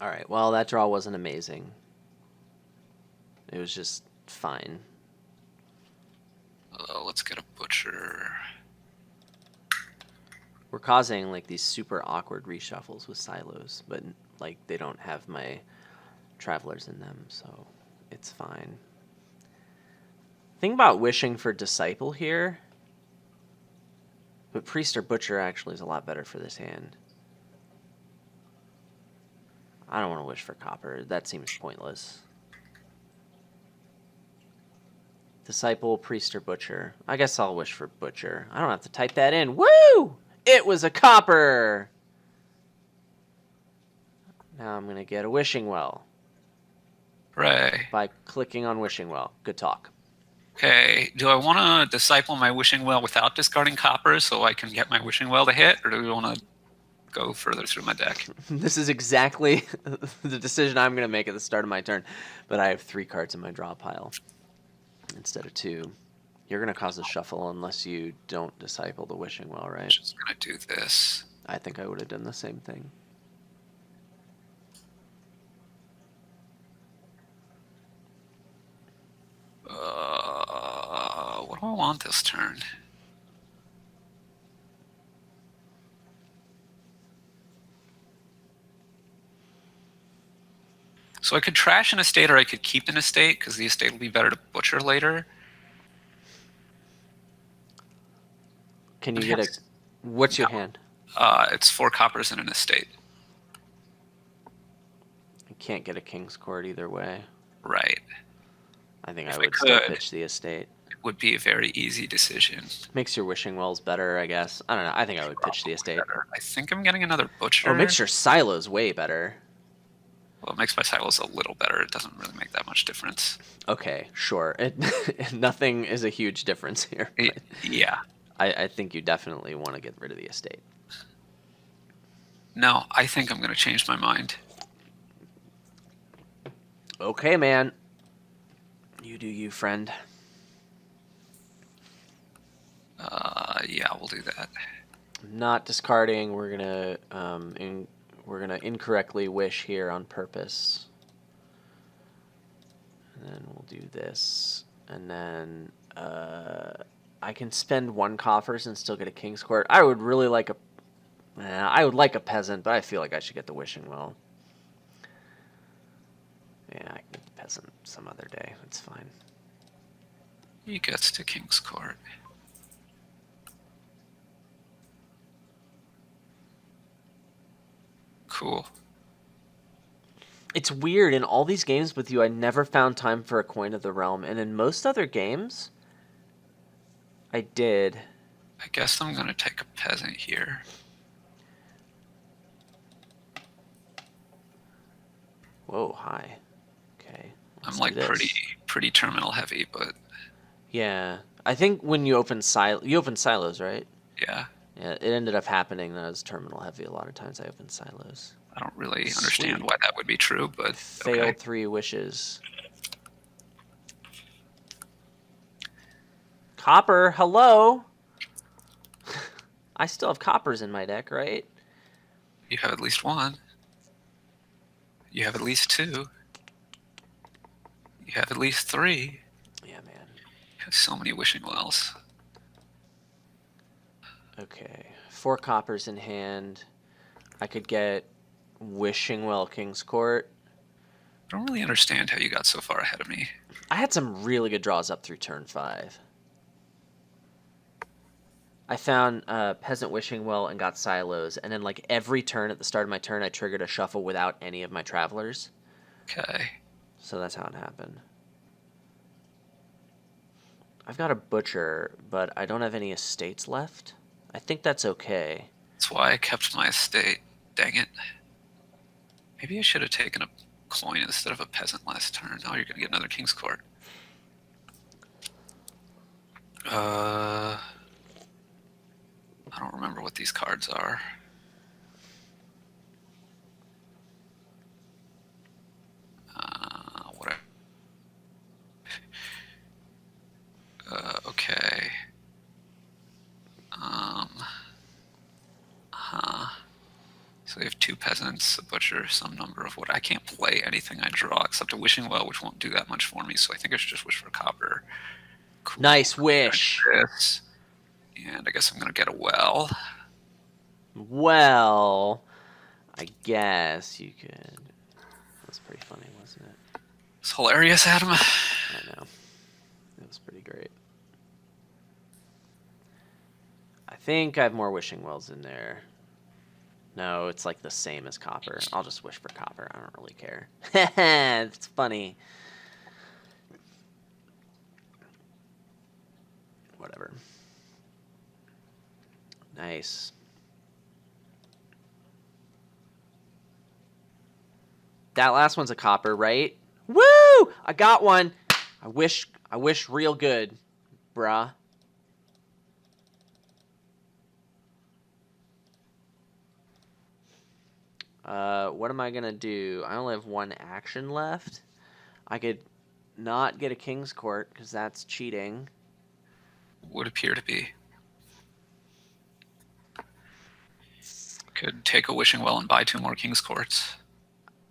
[SPEAKER 2] All right. Well, that draw wasn't amazing. It was just fine.
[SPEAKER 1] Let's get a butcher.
[SPEAKER 2] We're causing like these super awkward reshuffles with silos, but like they don't have my travelers in them, so it's fine. Think about wishing for disciple here, but priest or butcher actually is a lot better for this hand. I don't want to wish for copper. That seems pointless. Disciple, priest, or butcher. I guess I'll wish for butcher. I don't have to type that in. Woo! It was a copper! Now I'm going to get a wishing well.
[SPEAKER 1] Hooray.
[SPEAKER 2] By clicking on wishing well. Good talk.
[SPEAKER 1] Okay, do I want to disciple my Wishing Well without discarding copper so I can get my Wishing Well to hit, or do we want to go further through my deck.
[SPEAKER 2] This is exactly the decision I'm going to make at the start of my turn, but I have 3 cards in my draw pile instead of 2. You're going to cause a shuffle unless you don't disciple the Wishing Well, right?
[SPEAKER 1] Just gonna do this.
[SPEAKER 2] I think I would have done the same thing.
[SPEAKER 1] What do I want this turn? So I could trash an estate or I could keep an estate because the estate will be better to butcher later.
[SPEAKER 2] Can you get a... What's your hand?
[SPEAKER 1] It's 4 coppers and an estate.
[SPEAKER 2] I can't get a King's Court either way.
[SPEAKER 1] Right.
[SPEAKER 2] I think
[SPEAKER 1] If
[SPEAKER 2] I
[SPEAKER 1] I
[SPEAKER 2] would still
[SPEAKER 1] could.
[SPEAKER 2] pitch the estate.
[SPEAKER 1] It would be a very easy decision.
[SPEAKER 2] Makes your Wishing Wells better, I guess. I don't know. I think I would pitch the estate.
[SPEAKER 1] Better. I think I'm getting another butcher.
[SPEAKER 2] Oh, it makes your silos way better.
[SPEAKER 1] Well, it makes my silos a little better. It doesn't really make that much difference.
[SPEAKER 2] Okay, sure. Nothing is a huge difference here.
[SPEAKER 1] Yeah.
[SPEAKER 2] I think you definitely want to get rid of the estate.
[SPEAKER 1] No, I think I'm going to change my mind.
[SPEAKER 2] Okay, man. You do you, friend.
[SPEAKER 1] Yeah, we'll do that.
[SPEAKER 2] Not discarding. We're gonna incorrectly wish here on purpose. And then we'll do this, and then I can spend 1 coffers and still get a King's Court. I would really like a... I would like a Peasant, but I feel like I should get the Wishing Well. Yeah, I can get the Peasant some other day. It's fine.
[SPEAKER 1] He gets to King's Court. Cool.
[SPEAKER 2] It's weird. In all these games with you, I never found time for a Coin of the Realm. And in most other games, I did.
[SPEAKER 1] I guess I'm going to take a Peasant here.
[SPEAKER 2] Whoa, hi. Okay.
[SPEAKER 1] I'm like pretty terminal heavy, but
[SPEAKER 2] yeah. I think when you open silos, right?
[SPEAKER 1] yeah.
[SPEAKER 2] Yeah, it ended up happening that I was terminal heavy a lot of times. I opened silos.
[SPEAKER 1] I don't really understand why that would be true, but
[SPEAKER 2] Failed
[SPEAKER 1] okay.
[SPEAKER 2] 3 wishes. Copper, hello. I still have coppers in my deck, right?
[SPEAKER 1] You have at least 1. You have at least 2. You have at least 3.
[SPEAKER 2] Yeah, man.
[SPEAKER 1] You have so many Wishing Wells.
[SPEAKER 2] Okay, 4 coppers in hand. I could get Wishing Well King's Court.
[SPEAKER 1] I don't really understand how you got so far ahead of me.
[SPEAKER 2] I had some really good draws up through turn 5. I found Peasant Wishing Well and got silos, and then like every turn at the start of my turn, I triggered a shuffle without any of my travelers.
[SPEAKER 1] Okay.
[SPEAKER 2] So that's how it happened. I've got a butcher, but I don't have any estates left. I think that's okay.
[SPEAKER 1] That's why I kept my estate. Dang it. Maybe I should have taken a coin instead of a peasant last turn. Now you're going to get another King's Court. I don't remember what these cards are. Whatever. Okay. So we have 2 peasants, a butcher, some number of wood. I can't play anything I draw except a Wishing Well, which won't do that much for me. So I think I should just wish for copper. Cool.
[SPEAKER 2] Nice wish.
[SPEAKER 1] And I guess I'm going to get a well.
[SPEAKER 2] Well, I guess you could. That was pretty funny, wasn't it?
[SPEAKER 1] It's hilarious, Adam.
[SPEAKER 2] I know. It was pretty great. I think I have more Wishing Wells in there. No, it's like the same as copper. I'll just wish for copper. I don't really care. It's funny. Whatever. Nice. That last one's a copper, right? Woo! I got one. I wish real good, bruh. What am I gonna do? I only have one action left. I could not get a King's Court because that's cheating.
[SPEAKER 1] Would appear to be. Could take a Wishing Well and buy 2 more King's Courts.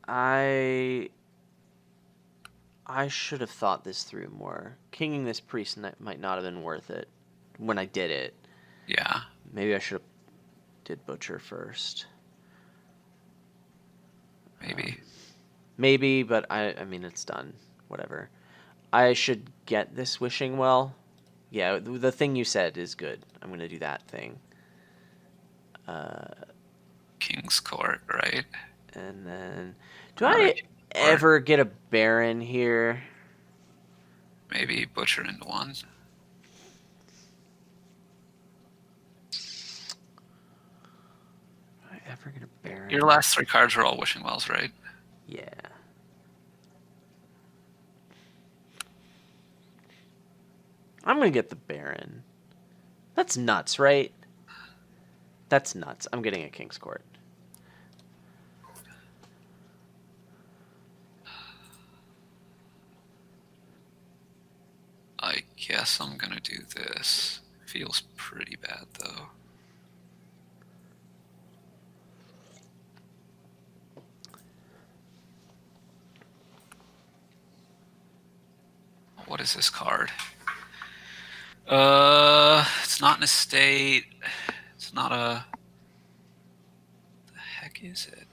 [SPEAKER 2] I should have thought this through more. Kinging this priest might not have been worth it when I did it.
[SPEAKER 1] Yeah.
[SPEAKER 2] Maybe I should have did butcher first.
[SPEAKER 1] Maybe.
[SPEAKER 2] Maybe, but I mean it's done. Whatever. I should get this wishing well. Yeah, the thing you said is good. I'm gonna do that thing.
[SPEAKER 1] King's Court, right?
[SPEAKER 2] And then, do
[SPEAKER 1] Another
[SPEAKER 2] I
[SPEAKER 1] King's Court.
[SPEAKER 2] ever get a Baron here?
[SPEAKER 1] Maybe butcher into 1.
[SPEAKER 2] Do I ever get a Baron?
[SPEAKER 1] Your last 3 cards are all Wishing Wells, right?
[SPEAKER 2] Yeah. I'm gonna get the Baron. That's nuts, right? That's nuts. I'm getting a King's Court.
[SPEAKER 1] I guess I'm gonna do this. Feels pretty bad, though. What is this card? It's not an estate. It's not a... The heck is it?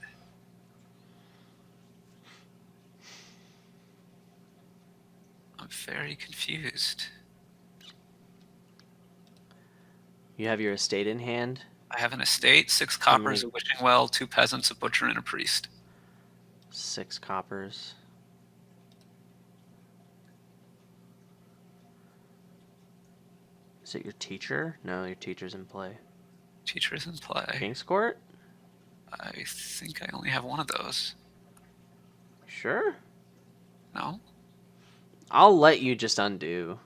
[SPEAKER 1] I'm very confused.
[SPEAKER 2] You have your estate in hand.
[SPEAKER 1] I have an estate, 6 coppers, a Wishing Well, 2 peasants, a butcher, and a priest.
[SPEAKER 2] 6 coppers. Is it your teacher? No, your teacher's in play.
[SPEAKER 1] Teacher is in play.
[SPEAKER 2] King's Court?
[SPEAKER 1] I think I only have one of those.
[SPEAKER 2] Sure.
[SPEAKER 1] No?
[SPEAKER 2] I'll let you just undo.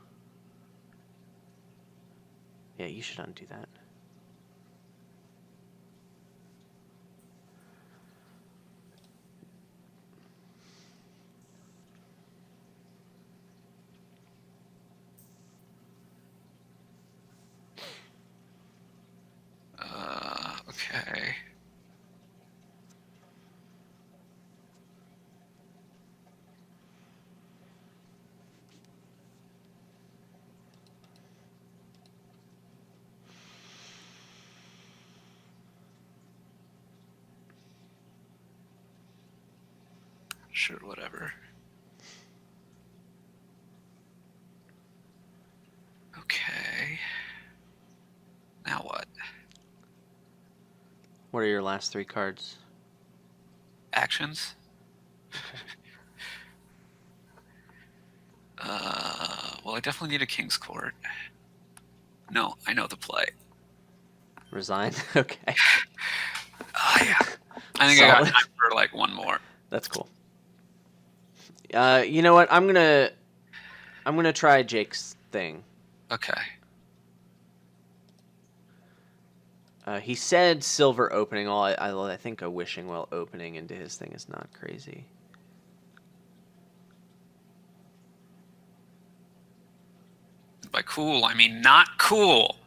[SPEAKER 2] Yeah, you should undo that.
[SPEAKER 1] Okay. Sure, whatever. Okay. Now what?
[SPEAKER 2] What are your last 3 cards?
[SPEAKER 1] Actions? Well, I definitely need a King's Court. No, I know the play.
[SPEAKER 2] Resign? Okay.
[SPEAKER 1] Oh, yeah. I think I got
[SPEAKER 2] Solid.
[SPEAKER 1] time for like 1 more.
[SPEAKER 2] That's cool. You know what? I'm gonna try Jake's thing.
[SPEAKER 1] Okay.
[SPEAKER 2] He said silver opening. I think a wishing well opening into his thing is not crazy.
[SPEAKER 1] By cool, I mean not cool.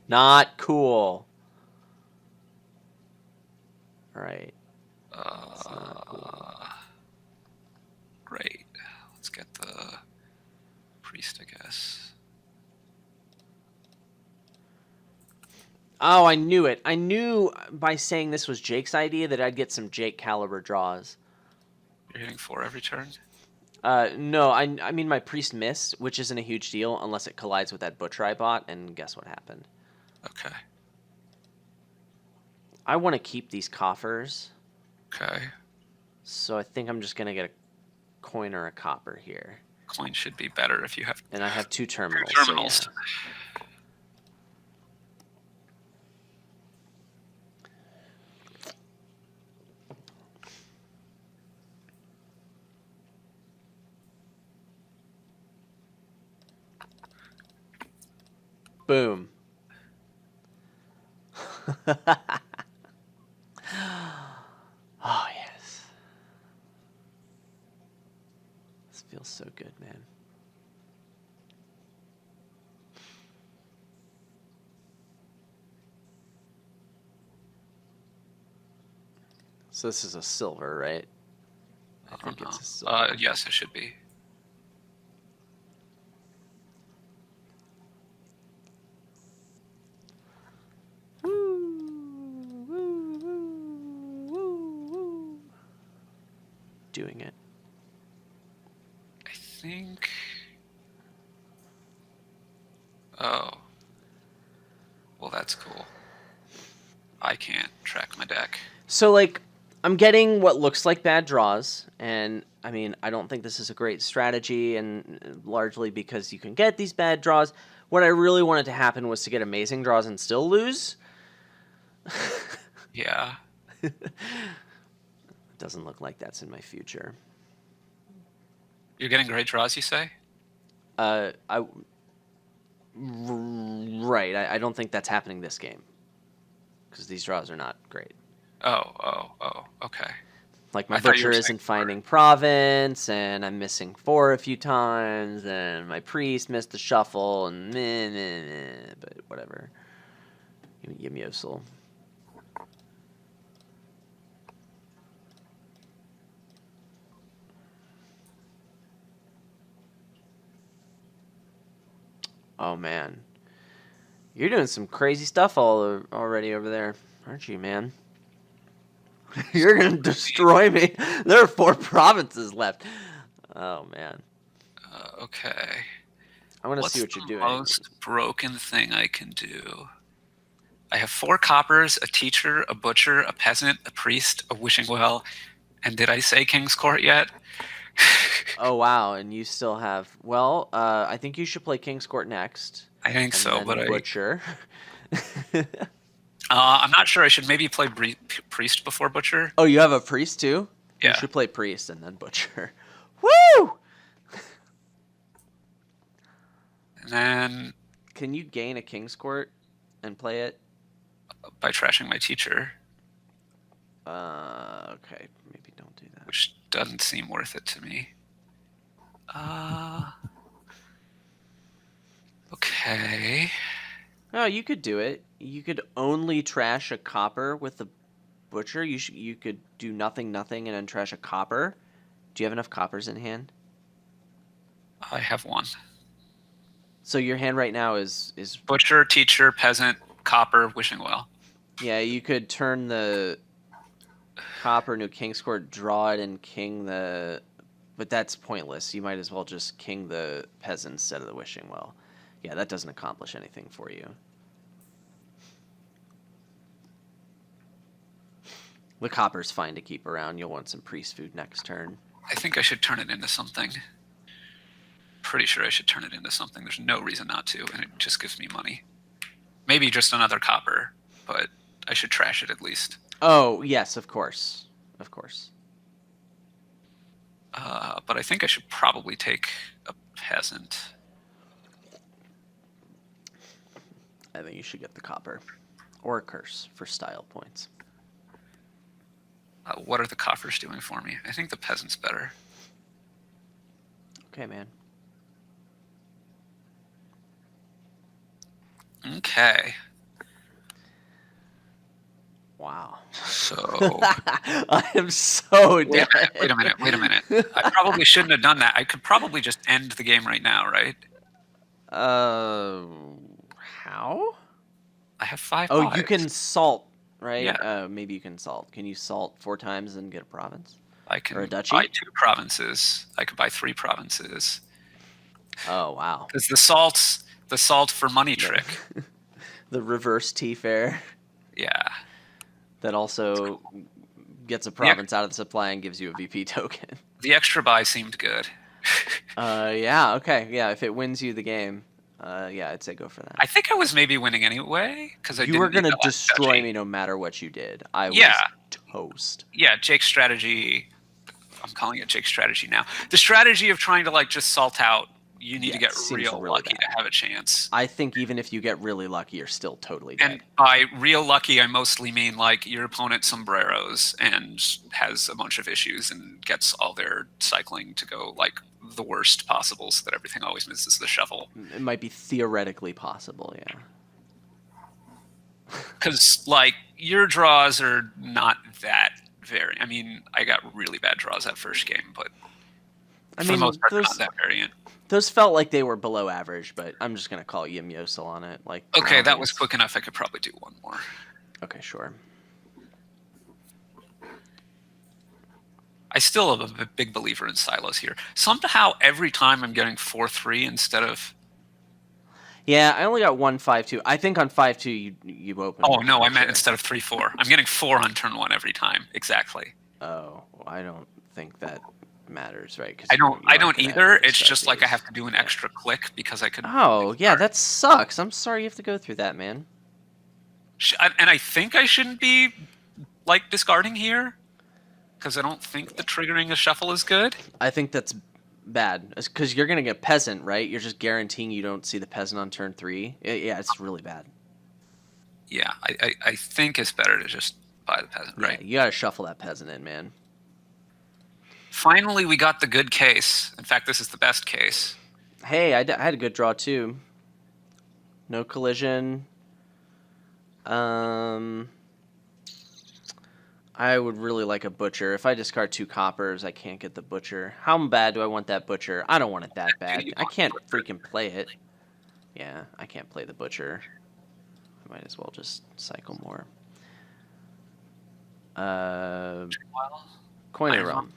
[SPEAKER 2] Not cool. All right. It's not cool.
[SPEAKER 1] Great. Let's get the priest, I guess.
[SPEAKER 2] Oh, I knew it. I knew by saying this was Jake's idea that I'd get some Jake caliber draws.
[SPEAKER 1] You're hitting 4 every turn?
[SPEAKER 2] No, I mean my priest missed, which isn't a huge deal unless it collides with that butcher I bought, and guess what happened?
[SPEAKER 1] Okay.
[SPEAKER 2] I want to keep these coffers.
[SPEAKER 1] Okay.
[SPEAKER 2] So I think I'm just going to get a coin or a copper here.
[SPEAKER 1] Coin should be better if you have...
[SPEAKER 2] And I have 2 terminals.
[SPEAKER 1] Terminals.
[SPEAKER 2] So yeah. Boom. This feels so good, man. So this is a silver, right? I think it's a silver.
[SPEAKER 1] Yes, it should be.
[SPEAKER 2] Woo, woo, woo, woo, woo. Doing it.
[SPEAKER 1] I think. Oh. Well, that's cool. I can't track my deck.
[SPEAKER 2] So, like, I'm getting what looks like bad draws, and I mean, I don't think this is a great strategy, and largely because you can get these bad draws. What I really wanted to happen was to get amazing draws and still lose.
[SPEAKER 1] Yeah.
[SPEAKER 2] Doesn't look like that's in my future.
[SPEAKER 1] You're getting great draws, you say?
[SPEAKER 2] Right. I don't think that's happening this game because these draws are not great.
[SPEAKER 1] Oh, okay.
[SPEAKER 2] Like, my
[SPEAKER 1] I thought you
[SPEAKER 2] butcher
[SPEAKER 1] were
[SPEAKER 2] isn't
[SPEAKER 1] saying
[SPEAKER 2] finding province, and I'm missing 4 a few times, and my priest missed the shuffle, and meh, but whatever. Yimyosel. Oh, man. You're doing some crazy stuff already over there, aren't you, man? You're going to destroy me. There are 4 provinces left. Oh, man.
[SPEAKER 1] Okay.
[SPEAKER 2] I want to
[SPEAKER 1] What's
[SPEAKER 2] see what you're
[SPEAKER 1] the
[SPEAKER 2] doing.
[SPEAKER 1] most broken thing I can do? I have 4 coppers, a teacher, a butcher, a peasant, a priest, a wishing well, and did I say King's Court yet?
[SPEAKER 2] Oh, wow. And you still have... Well, I think you should play King's Court next.
[SPEAKER 1] I think
[SPEAKER 2] And
[SPEAKER 1] so,
[SPEAKER 2] then
[SPEAKER 1] but
[SPEAKER 2] Butcher.
[SPEAKER 1] I'm not sure. I should maybe play priest before butcher.
[SPEAKER 2] Oh, you have a priest too?
[SPEAKER 1] Yeah.
[SPEAKER 2] You should play priest and then butcher. Woo!
[SPEAKER 1] And then
[SPEAKER 2] Can you gain a King's Court and play it?
[SPEAKER 1] by trashing my teacher,
[SPEAKER 2] Okay. Maybe don't do that.
[SPEAKER 1] which doesn't seem worth it to me. Okay.
[SPEAKER 2] No, you could do it. You could only trash a copper with the butcher. You could do nothing, and then trash a copper. Do you have enough coppers in hand?
[SPEAKER 1] I have 1.
[SPEAKER 2] So your hand right now is
[SPEAKER 1] Butcher, teacher, peasant, copper, wishing well.
[SPEAKER 2] yeah. You could turn the copper into a King's Court, draw it, and king the. But that's pointless. You might as well just king the peasant instead of the wishing well. Yeah, that doesn't accomplish anything for you. The copper's fine to keep around. You'll want some priest food next turn.
[SPEAKER 1] I think I should turn it into something. Pretty sure I should turn it into something. There's no reason not to, and it just gives me money. Maybe just another copper, but I should trash it at least.
[SPEAKER 2] Oh, yes, of course. Of course.
[SPEAKER 1] But I think I should probably take a peasant.
[SPEAKER 2] I think you should get the copper. Or a curse for style points.
[SPEAKER 1] What are the coppers doing for me? I think the peasant's better.
[SPEAKER 2] Okay, man.
[SPEAKER 1] Okay.
[SPEAKER 2] Wow.
[SPEAKER 1] So
[SPEAKER 2] I am so dead.
[SPEAKER 1] wait a minute. I probably shouldn't have done that. I could probably just end the game right now, right?
[SPEAKER 2] How?
[SPEAKER 1] I have 5
[SPEAKER 2] Oh,
[SPEAKER 1] pies.
[SPEAKER 2] you can salt, right?
[SPEAKER 1] Yeah.
[SPEAKER 2] Maybe you can salt. Can you salt 4 times and get a province?
[SPEAKER 1] I can
[SPEAKER 2] or a duchy?
[SPEAKER 1] buy 2 provinces. I could buy 3 provinces.
[SPEAKER 2] Oh, wow.
[SPEAKER 1] Because the salt for money trick.
[SPEAKER 2] The reverse T-Fair
[SPEAKER 1] Yeah.
[SPEAKER 2] that also gets a province out of the supply and gives you a VP token.
[SPEAKER 1] The extra buy seemed good.
[SPEAKER 2] Yeah, okay. Yeah, if it wins you the game, yeah, I'd say go for that.
[SPEAKER 1] I think I was maybe winning anyway because
[SPEAKER 2] You were going to destroy me no matter what you did. I was toast.
[SPEAKER 1] Yeah, Jake's strategy. I'm calling it Jake's strategy now. The strategy of trying to like just salt out, you need
[SPEAKER 2] Yeah,
[SPEAKER 1] to
[SPEAKER 2] it
[SPEAKER 1] get
[SPEAKER 2] seems
[SPEAKER 1] real
[SPEAKER 2] really
[SPEAKER 1] lucky to
[SPEAKER 2] bad.
[SPEAKER 1] have a chance.
[SPEAKER 2] I think even if you get really lucky, you're still totally dead.
[SPEAKER 1] And by real lucky, I mostly mean like your opponent sombreros and has a bunch of issues and gets all their cycling to go like the worst possible so that everything always misses the shovel.
[SPEAKER 2] It might be theoretically possible, yeah.
[SPEAKER 1] Because like your draws are not that very. I mean, I got really bad draws that first game, but
[SPEAKER 2] I
[SPEAKER 1] for the
[SPEAKER 2] mean,
[SPEAKER 1] most part, not that variant.
[SPEAKER 2] those felt like they were below average, but I'm just gonna call Yim Yosel on it. Like,
[SPEAKER 1] Okay, that was quick enough. I could probably do one more.
[SPEAKER 2] Okay, sure.
[SPEAKER 1] I still am a big believer in silos here. Somehow, every time I'm getting 4-3 instead of.
[SPEAKER 2] Yeah, I only got 1-5-2. I think on 5-2 you open.
[SPEAKER 1] Oh no, I meant instead of 3-4. I'm getting 4 on turn 1 every time. Exactly.
[SPEAKER 2] Oh, well, I don't think that matters, right?
[SPEAKER 1] I don't either. It's just like I have to do an extra click because I could.
[SPEAKER 2] Oh yeah, that sucks. I'm sorry you have to go through that, man.
[SPEAKER 1] And I think I shouldn't be like discarding here because I don't think the triggering a shuffle is good.
[SPEAKER 2] I think that's bad because you're gonna get Peasant, right? You're just guaranteeing you don't see the Peasant on turn 3. Yeah, it's really bad.
[SPEAKER 1] Yeah, I think it's better to just buy the Peasant, right?
[SPEAKER 2] Yeah, you gotta shuffle that Peasant in, man.
[SPEAKER 1] Finally, we got the good case. In fact, this is the best case.
[SPEAKER 2] Hey, I had a good draw too. No collision. I would really like a Butcher. If I discard 2 coppers, I can't get the Butcher. How bad do I want that Butcher? I don't want it that bad. I can't freaking play it. Yeah, I can't play the Butcher. I might as well just cycle more. Coin a realm.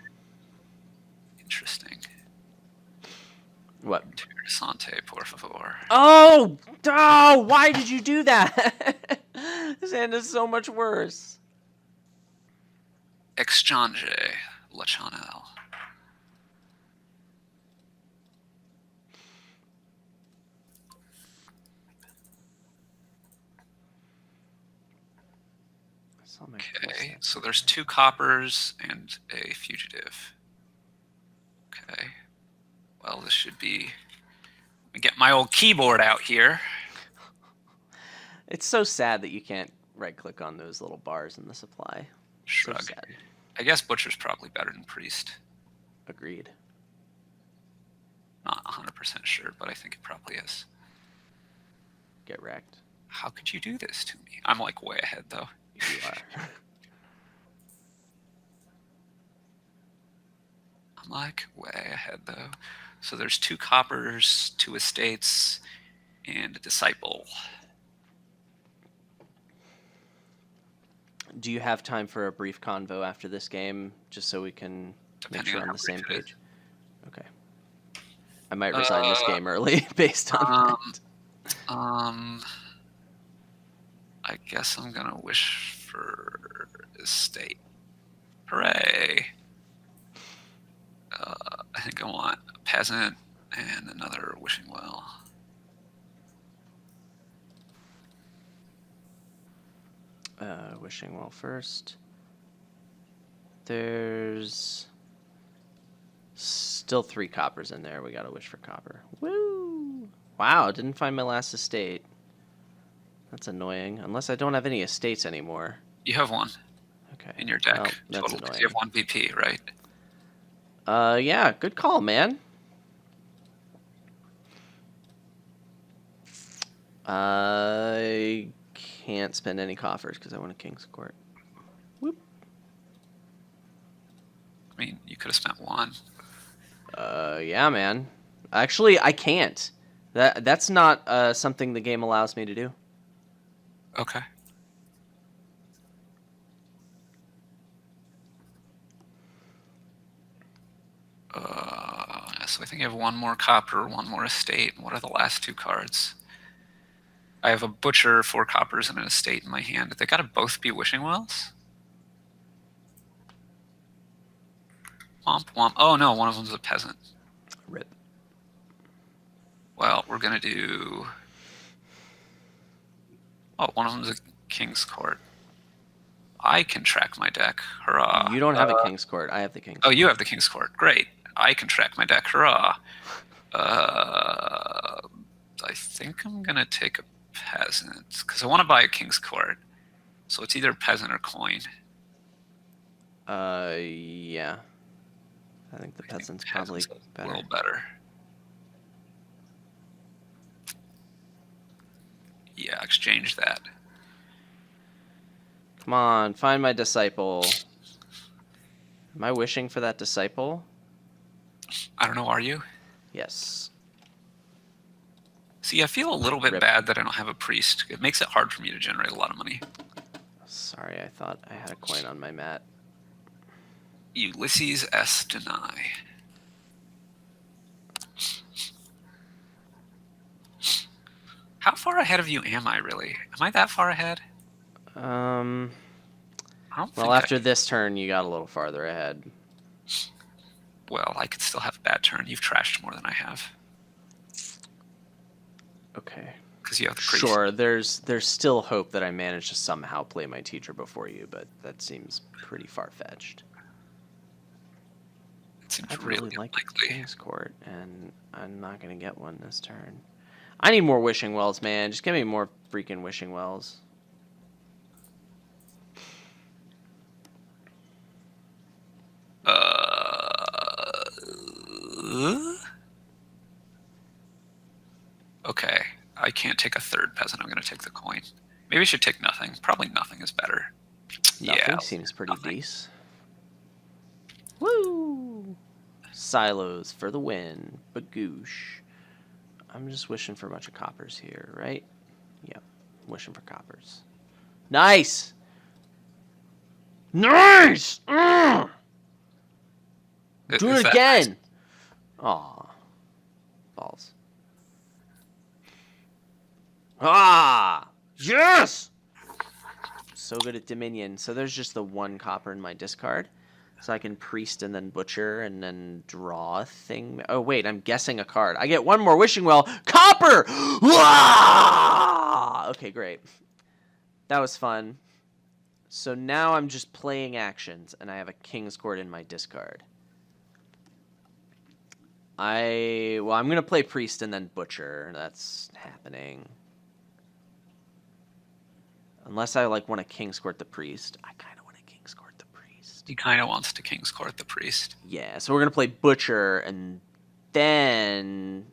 [SPEAKER 1] Interesting.
[SPEAKER 2] What?
[SPEAKER 1] Peasant, por favor.
[SPEAKER 2] Oh! Oh! Why did you do that? This hand is so much worse.
[SPEAKER 1] Exchange, la Chanel. Okay, so there's 2 coppers and a fugitive. Okay. Well, this should be. Let me get my old keyboard out here.
[SPEAKER 2] It's so sad that you can't right-click on those little bars in the supply.
[SPEAKER 1] Shrug.
[SPEAKER 2] So sad.
[SPEAKER 1] I guess Butcher's probably better than Priest.
[SPEAKER 2] Agreed.
[SPEAKER 1] Not 100% sure, but I think it probably is.
[SPEAKER 2] Get wrecked.
[SPEAKER 1] How could you do this to me? I'm like way ahead, though.
[SPEAKER 2] You are.
[SPEAKER 1] I'm like way ahead, though. So there's 2 coppers, 2 estates, and a disciple.
[SPEAKER 2] Do you have time for a brief convo after this game, just so we can make sure we're on the same page? Okay. I might resign this game early based on that.
[SPEAKER 1] I guess I'm gonna wish for estate. Hooray! I think I want a Peasant and another wishing well.
[SPEAKER 2] Wishing well first. There's still 3 coppers in there. We gotta wish for copper. Woo! Wow, didn't find my last estate. That's annoying. Unless I don't have any estates anymore.
[SPEAKER 1] You have 1.
[SPEAKER 2] Okay.
[SPEAKER 1] In your deck.
[SPEAKER 2] Well, that's
[SPEAKER 1] total.
[SPEAKER 2] annoying.
[SPEAKER 1] You have 1 BP, right?
[SPEAKER 2] Yeah, good call, man. I can't spend any coffers because I want a King's Court. Whoop.
[SPEAKER 1] I mean, you could have spent 1.
[SPEAKER 2] Yeah, man. Actually, I can't. That's not something the game allows me to do.
[SPEAKER 1] Okay. So I think I have 1 more copper, 1 more estate. What are the last 2 cards? I have a butcher, 4 coppers, and an estate in my hand. They gotta both be wishing wells? Womp womp. Oh no, one of them's a peasant.
[SPEAKER 2] Rip.
[SPEAKER 1] Well, we're gonna do. Oh, one of them's a King's Court. I can track my deck. Hurrah.
[SPEAKER 2] You don't have a King's Court. I have the King's
[SPEAKER 1] Court. Oh, you have the King's Court. Great. I can track my deck. Hurrah. I think I'm gonna take a peasant because I want to buy a king's court. So it's either peasant or coin.
[SPEAKER 2] Yeah. I think the peasant's probably better.
[SPEAKER 1] A little better. Yeah, exchange that.
[SPEAKER 2] Come on, find my disciple. Am I wishing for that disciple?
[SPEAKER 1] I don't know, are you?
[SPEAKER 2] Yes.
[SPEAKER 1] See, I feel a little bit
[SPEAKER 2] Rip.
[SPEAKER 1] bad that I don't have a priest. It makes it hard for me to generate a lot of money.
[SPEAKER 2] Sorry, I thought I had a coin on my mat.
[SPEAKER 1] Ulysses S. Deny. How far ahead of you am I, really? Am I that far ahead? I don't
[SPEAKER 2] Well, after this turn, you got a little farther ahead.
[SPEAKER 1] Well, I could still have a bad turn. You've trashed more than I have.
[SPEAKER 2] Okay.
[SPEAKER 1] Because you have the priest.
[SPEAKER 2] Sure, there's still hope that I manage to somehow play my teacher before you, but that seems pretty far-fetched.
[SPEAKER 1] It seems
[SPEAKER 2] I'd
[SPEAKER 1] really
[SPEAKER 2] like
[SPEAKER 1] unlikely.
[SPEAKER 2] King's Court, and I'm not going to get one this turn. I need more Wishing Wells, man. Just give me more freaking Wishing Wells.
[SPEAKER 1] Okay, I can't take a third peasant. I'm going to take the coin. Maybe I should take nothing. Probably nothing is better.
[SPEAKER 2] Nothing seems pretty decent. Woo! Silos for the win. Bagoosh. I'm just wishing for a bunch of coppers here, right? Yep. Wishing for coppers. Nice! Nice! Do it again! Aw. Balls. Ah! Yes! So good at Dominion. So there's just the one copper in my discard. So I can priest and then butcher and then draw a thing. Oh, wait, I'm guessing a card. I get one more Wishing Well. Copper! Ah! Okay, great. That was fun. So now I'm just playing actions, and I have a King's Court in my discard. I'm going to play priest and then butcher. That's happening. Unless I want to King's Court the priest. I kind of want to King's Court the priest.
[SPEAKER 1] He kind of wants to King's Court the priest.
[SPEAKER 2] Yeah, so we're going to play butcher, and then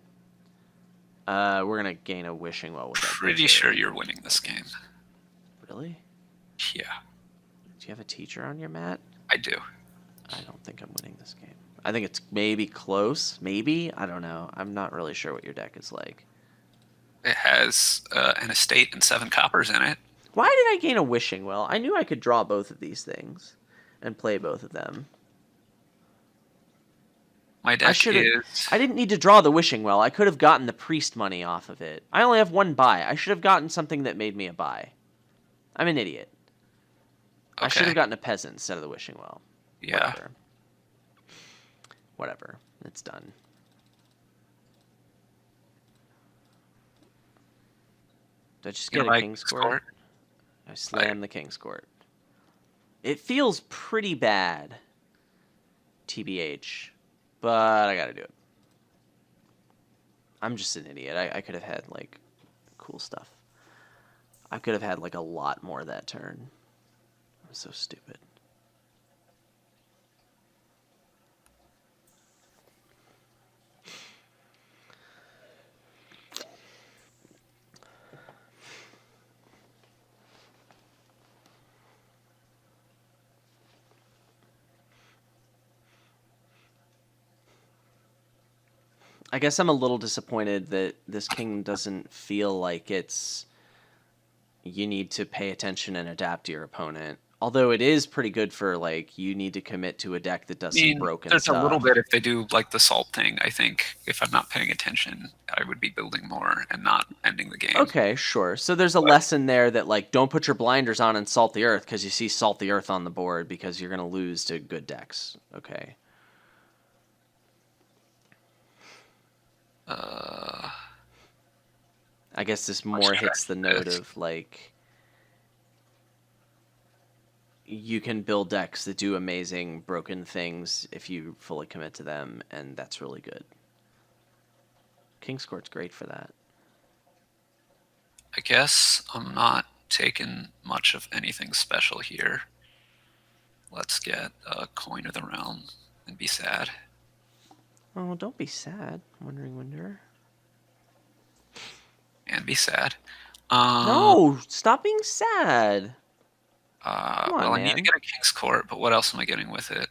[SPEAKER 2] we're going to gain a Wishing Well with that
[SPEAKER 1] Pretty
[SPEAKER 2] butcher.
[SPEAKER 1] sure you're winning this game.
[SPEAKER 2] Really?
[SPEAKER 1] Yeah.
[SPEAKER 2] Do you have a teacher on your mat?
[SPEAKER 1] I do.
[SPEAKER 2] I don't think I'm winning this game. I think it's maybe close. Maybe? I don't know. I'm not really sure what your deck is like.
[SPEAKER 1] It has an estate and 7 coppers in it.
[SPEAKER 2] Why did I gain a Wishing Well? I knew I could draw both of these things and play both of them.
[SPEAKER 1] My deck is...
[SPEAKER 2] I didn't need to draw the Wishing Well. I could have gotten the priest money off of it. I only have one buy. I should have gotten something that made me a buy. I'm an idiot.
[SPEAKER 1] Okay.
[SPEAKER 2] I should have gotten a peasant instead of the Wishing Well.
[SPEAKER 1] Yeah.
[SPEAKER 2] Whatever. It's done. Did I just get a King's Court? I slammed the King's Court. It feels pretty bad, TBH, but I gotta do it. I'm just an idiot. I could have had, cool stuff. I could have had, a lot more that turn. I'm so stupid. I guess I'm a little disappointed that this king doesn't feel like it's you need to pay attention and adapt to your opponent. Although it is pretty good for you need to commit to a deck that does some broken
[SPEAKER 1] there's
[SPEAKER 2] stuff.
[SPEAKER 1] a little bit if they do the salt thing. I think if I'm not paying attention, I would be building more and not ending the game.
[SPEAKER 2] Okay, sure. So there's a lesson there that don't put your blinders on and salt the earth because you see salt the earth on the board because you're gonna lose to good decks. Okay. I guess this more hits the note of you can build decks that do amazing broken things if you fully commit to them, and that's really good. King's Court's great for that.
[SPEAKER 1] I guess I'm not taking much of anything special here. Let's get a coin of the realm and be sad.
[SPEAKER 2] Oh, don't be sad, Wandering Wanderer.
[SPEAKER 1] And be sad.
[SPEAKER 2] No, stop being sad. Come on,
[SPEAKER 1] Well, I need to
[SPEAKER 2] man.
[SPEAKER 1] get a King's Court, but what else am I getting with it?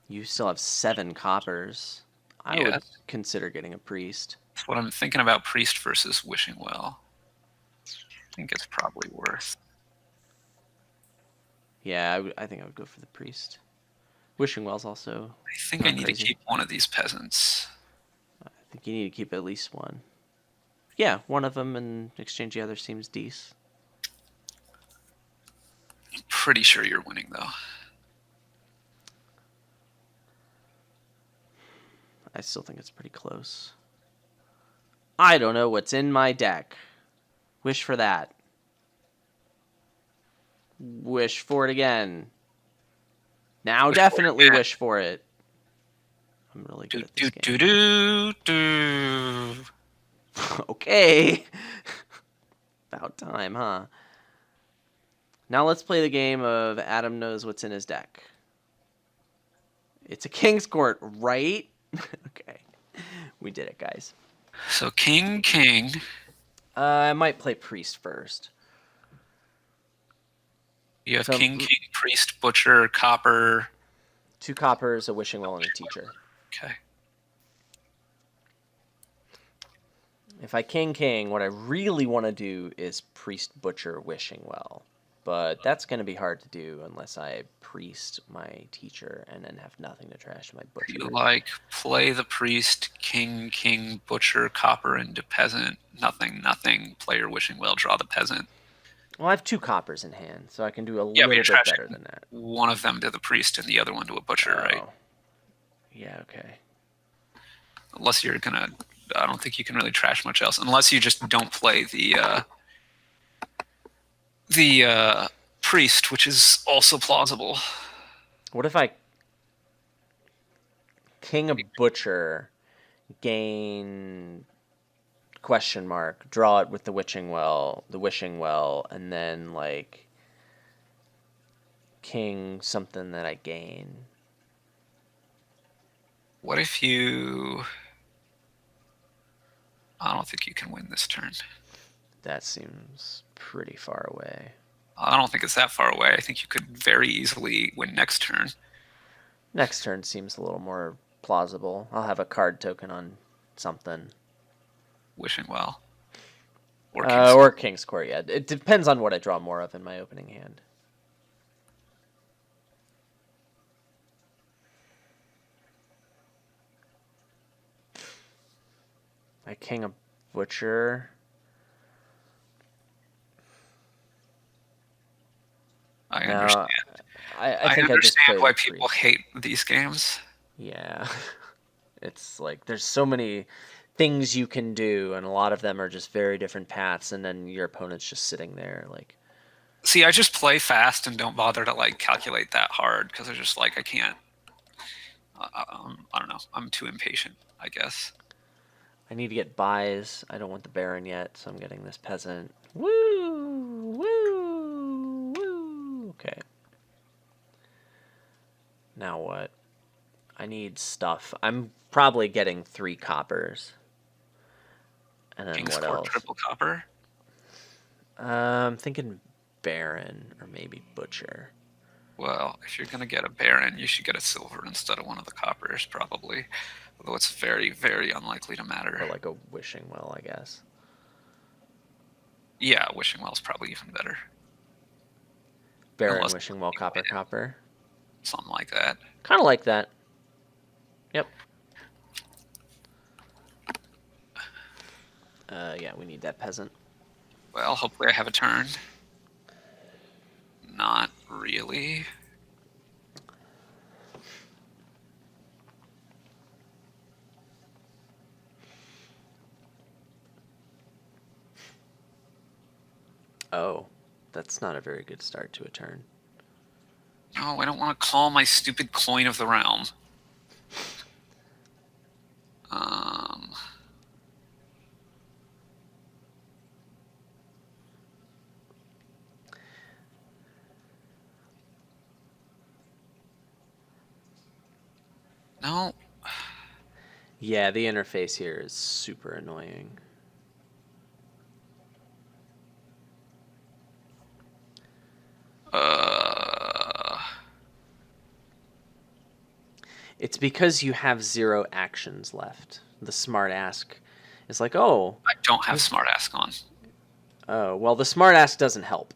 [SPEAKER 2] You still have 7 coppers. I would
[SPEAKER 1] Yes.
[SPEAKER 2] consider getting a priest.
[SPEAKER 1] That's what I'm thinking about, Priest versus Wishing Well. I think it's probably worth.
[SPEAKER 2] Yeah, I think I would go for the priest. Wishing Well's also.
[SPEAKER 1] I think I need to keep one of these peasants.
[SPEAKER 2] I think you need to keep at least one. Yeah, one of them and exchange the other seems decent.
[SPEAKER 1] I'm pretty sure you're winning, though.
[SPEAKER 2] I still think it's pretty close. I don't know what's in my deck. Wish for that. Wish for it again. Now definitely wish for it. I'm really good at this game. Okay. About time, huh? Now let's play the game of Adam knows what's in his deck. It's a King's Court, right? Okay. We did it, guys.
[SPEAKER 1] So King, King.
[SPEAKER 2] I might play Priest first.
[SPEAKER 1] You have King, King, Priest, Butcher, Copper.
[SPEAKER 2] 2 coppers, a Wishing Well, and a Teacher.
[SPEAKER 1] Okay.
[SPEAKER 2] If I King, what I really want to do is Priest, Butcher, Wishing Well. But that's going to be hard to do unless I Priest my Teacher and then have nothing to trash my Butcher.
[SPEAKER 1] You like play the Priest, King, King, Butcher, Copper into Peasant. Nothing, nothing. Play your Wishing Well, draw the Peasant.
[SPEAKER 2] Well, I have 2 coppers in hand, so I can do a little bit better than that.
[SPEAKER 1] One of them to the Priest and the other one to a Butcher, right?
[SPEAKER 2] Yeah, okay.
[SPEAKER 1] Unless you're going to... I don't think you can really trash much else. Unless you just don't play the Priest, which is also plausible.
[SPEAKER 2] What if I King a Butcher, gain... question mark, draw it with the Wishing Well, and then, like, King something that I gain.
[SPEAKER 1] What if you... I don't think you can win this turn.
[SPEAKER 2] That seems pretty far away.
[SPEAKER 1] I don't think it's that far away. I think you could very easily win next turn.
[SPEAKER 2] Next turn seems a little more plausible. I'll have a card token on something.
[SPEAKER 1] Wishing Well.
[SPEAKER 2] Or King's Court, yeah. It depends on what I draw more of in my opening hand. I King a Butcher.
[SPEAKER 1] I understand.
[SPEAKER 2] I think
[SPEAKER 1] understand why people hate these games.
[SPEAKER 2] Yeah. It's like there's so many things you can do, and a lot of them are just very different paths, and then your opponent's just sitting there like...
[SPEAKER 1] See, I just play fast and don't bother to like calculate that hard because I just like I can't. I don't know. I'm too impatient, I guess.
[SPEAKER 2] I need to get buys. I don't want the Baron yet, so I'm getting this Peasant. Woo! Woo! Woo! Okay. Now what? I need stuff. I'm probably getting 3 coppers. And then
[SPEAKER 1] King's
[SPEAKER 2] what
[SPEAKER 1] Court,
[SPEAKER 2] else?
[SPEAKER 1] triple copper.
[SPEAKER 2] I'm thinking Baron or maybe Butcher.
[SPEAKER 1] Well, if you're gonna get a Baron, you should get a silver instead of one of the coppers, probably. Although it's very, very unlikely to matter.
[SPEAKER 2] Or like a Wishing Well, I guess.
[SPEAKER 1] Yeah, Wishing Well's probably even better.
[SPEAKER 2] Baron, unless Wishing Well, copper, copper.
[SPEAKER 1] Something like that.
[SPEAKER 2] Kind of like that. Yep. Yeah, we need that Peasant.
[SPEAKER 1] Well, hopefully I have a turn. Not really.
[SPEAKER 2] Oh, that's not a very good start to a turn.
[SPEAKER 1] No, I don't want to call my stupid coin of the realm. Um, no.
[SPEAKER 2] Yeah, the interface here is super annoying. It's because you have 0 actions left. The smart ask is like, oh,
[SPEAKER 1] I don't have smart ask on.
[SPEAKER 2] oh, well, the smart ask doesn't help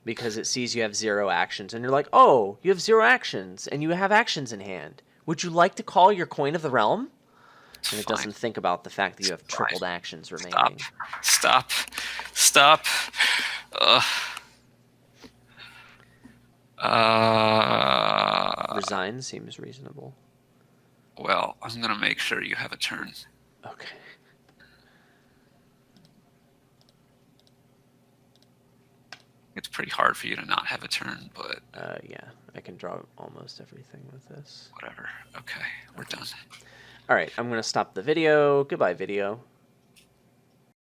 [SPEAKER 2] because it sees you have 0 actions, and you're like, oh, you have 0 actions, and you have actions in hand. Would you like to call your coin of the realm?
[SPEAKER 1] It's
[SPEAKER 2] And it
[SPEAKER 1] fine.
[SPEAKER 2] doesn't think about the fact that you have
[SPEAKER 1] Fine.
[SPEAKER 2] tripled actions
[SPEAKER 1] Stop.
[SPEAKER 2] remaining.
[SPEAKER 1] Stop. Stop.
[SPEAKER 2] Resign seems reasonable.
[SPEAKER 1] Well, I'm gonna make sure you have a turn.
[SPEAKER 2] Okay.
[SPEAKER 1] It's pretty hard for you to not have a turn, but
[SPEAKER 2] Yeah, I can draw almost everything with this.
[SPEAKER 1] whatever. Okay, we're done.
[SPEAKER 2] All right, I'm going to stop the video. Goodbye, video.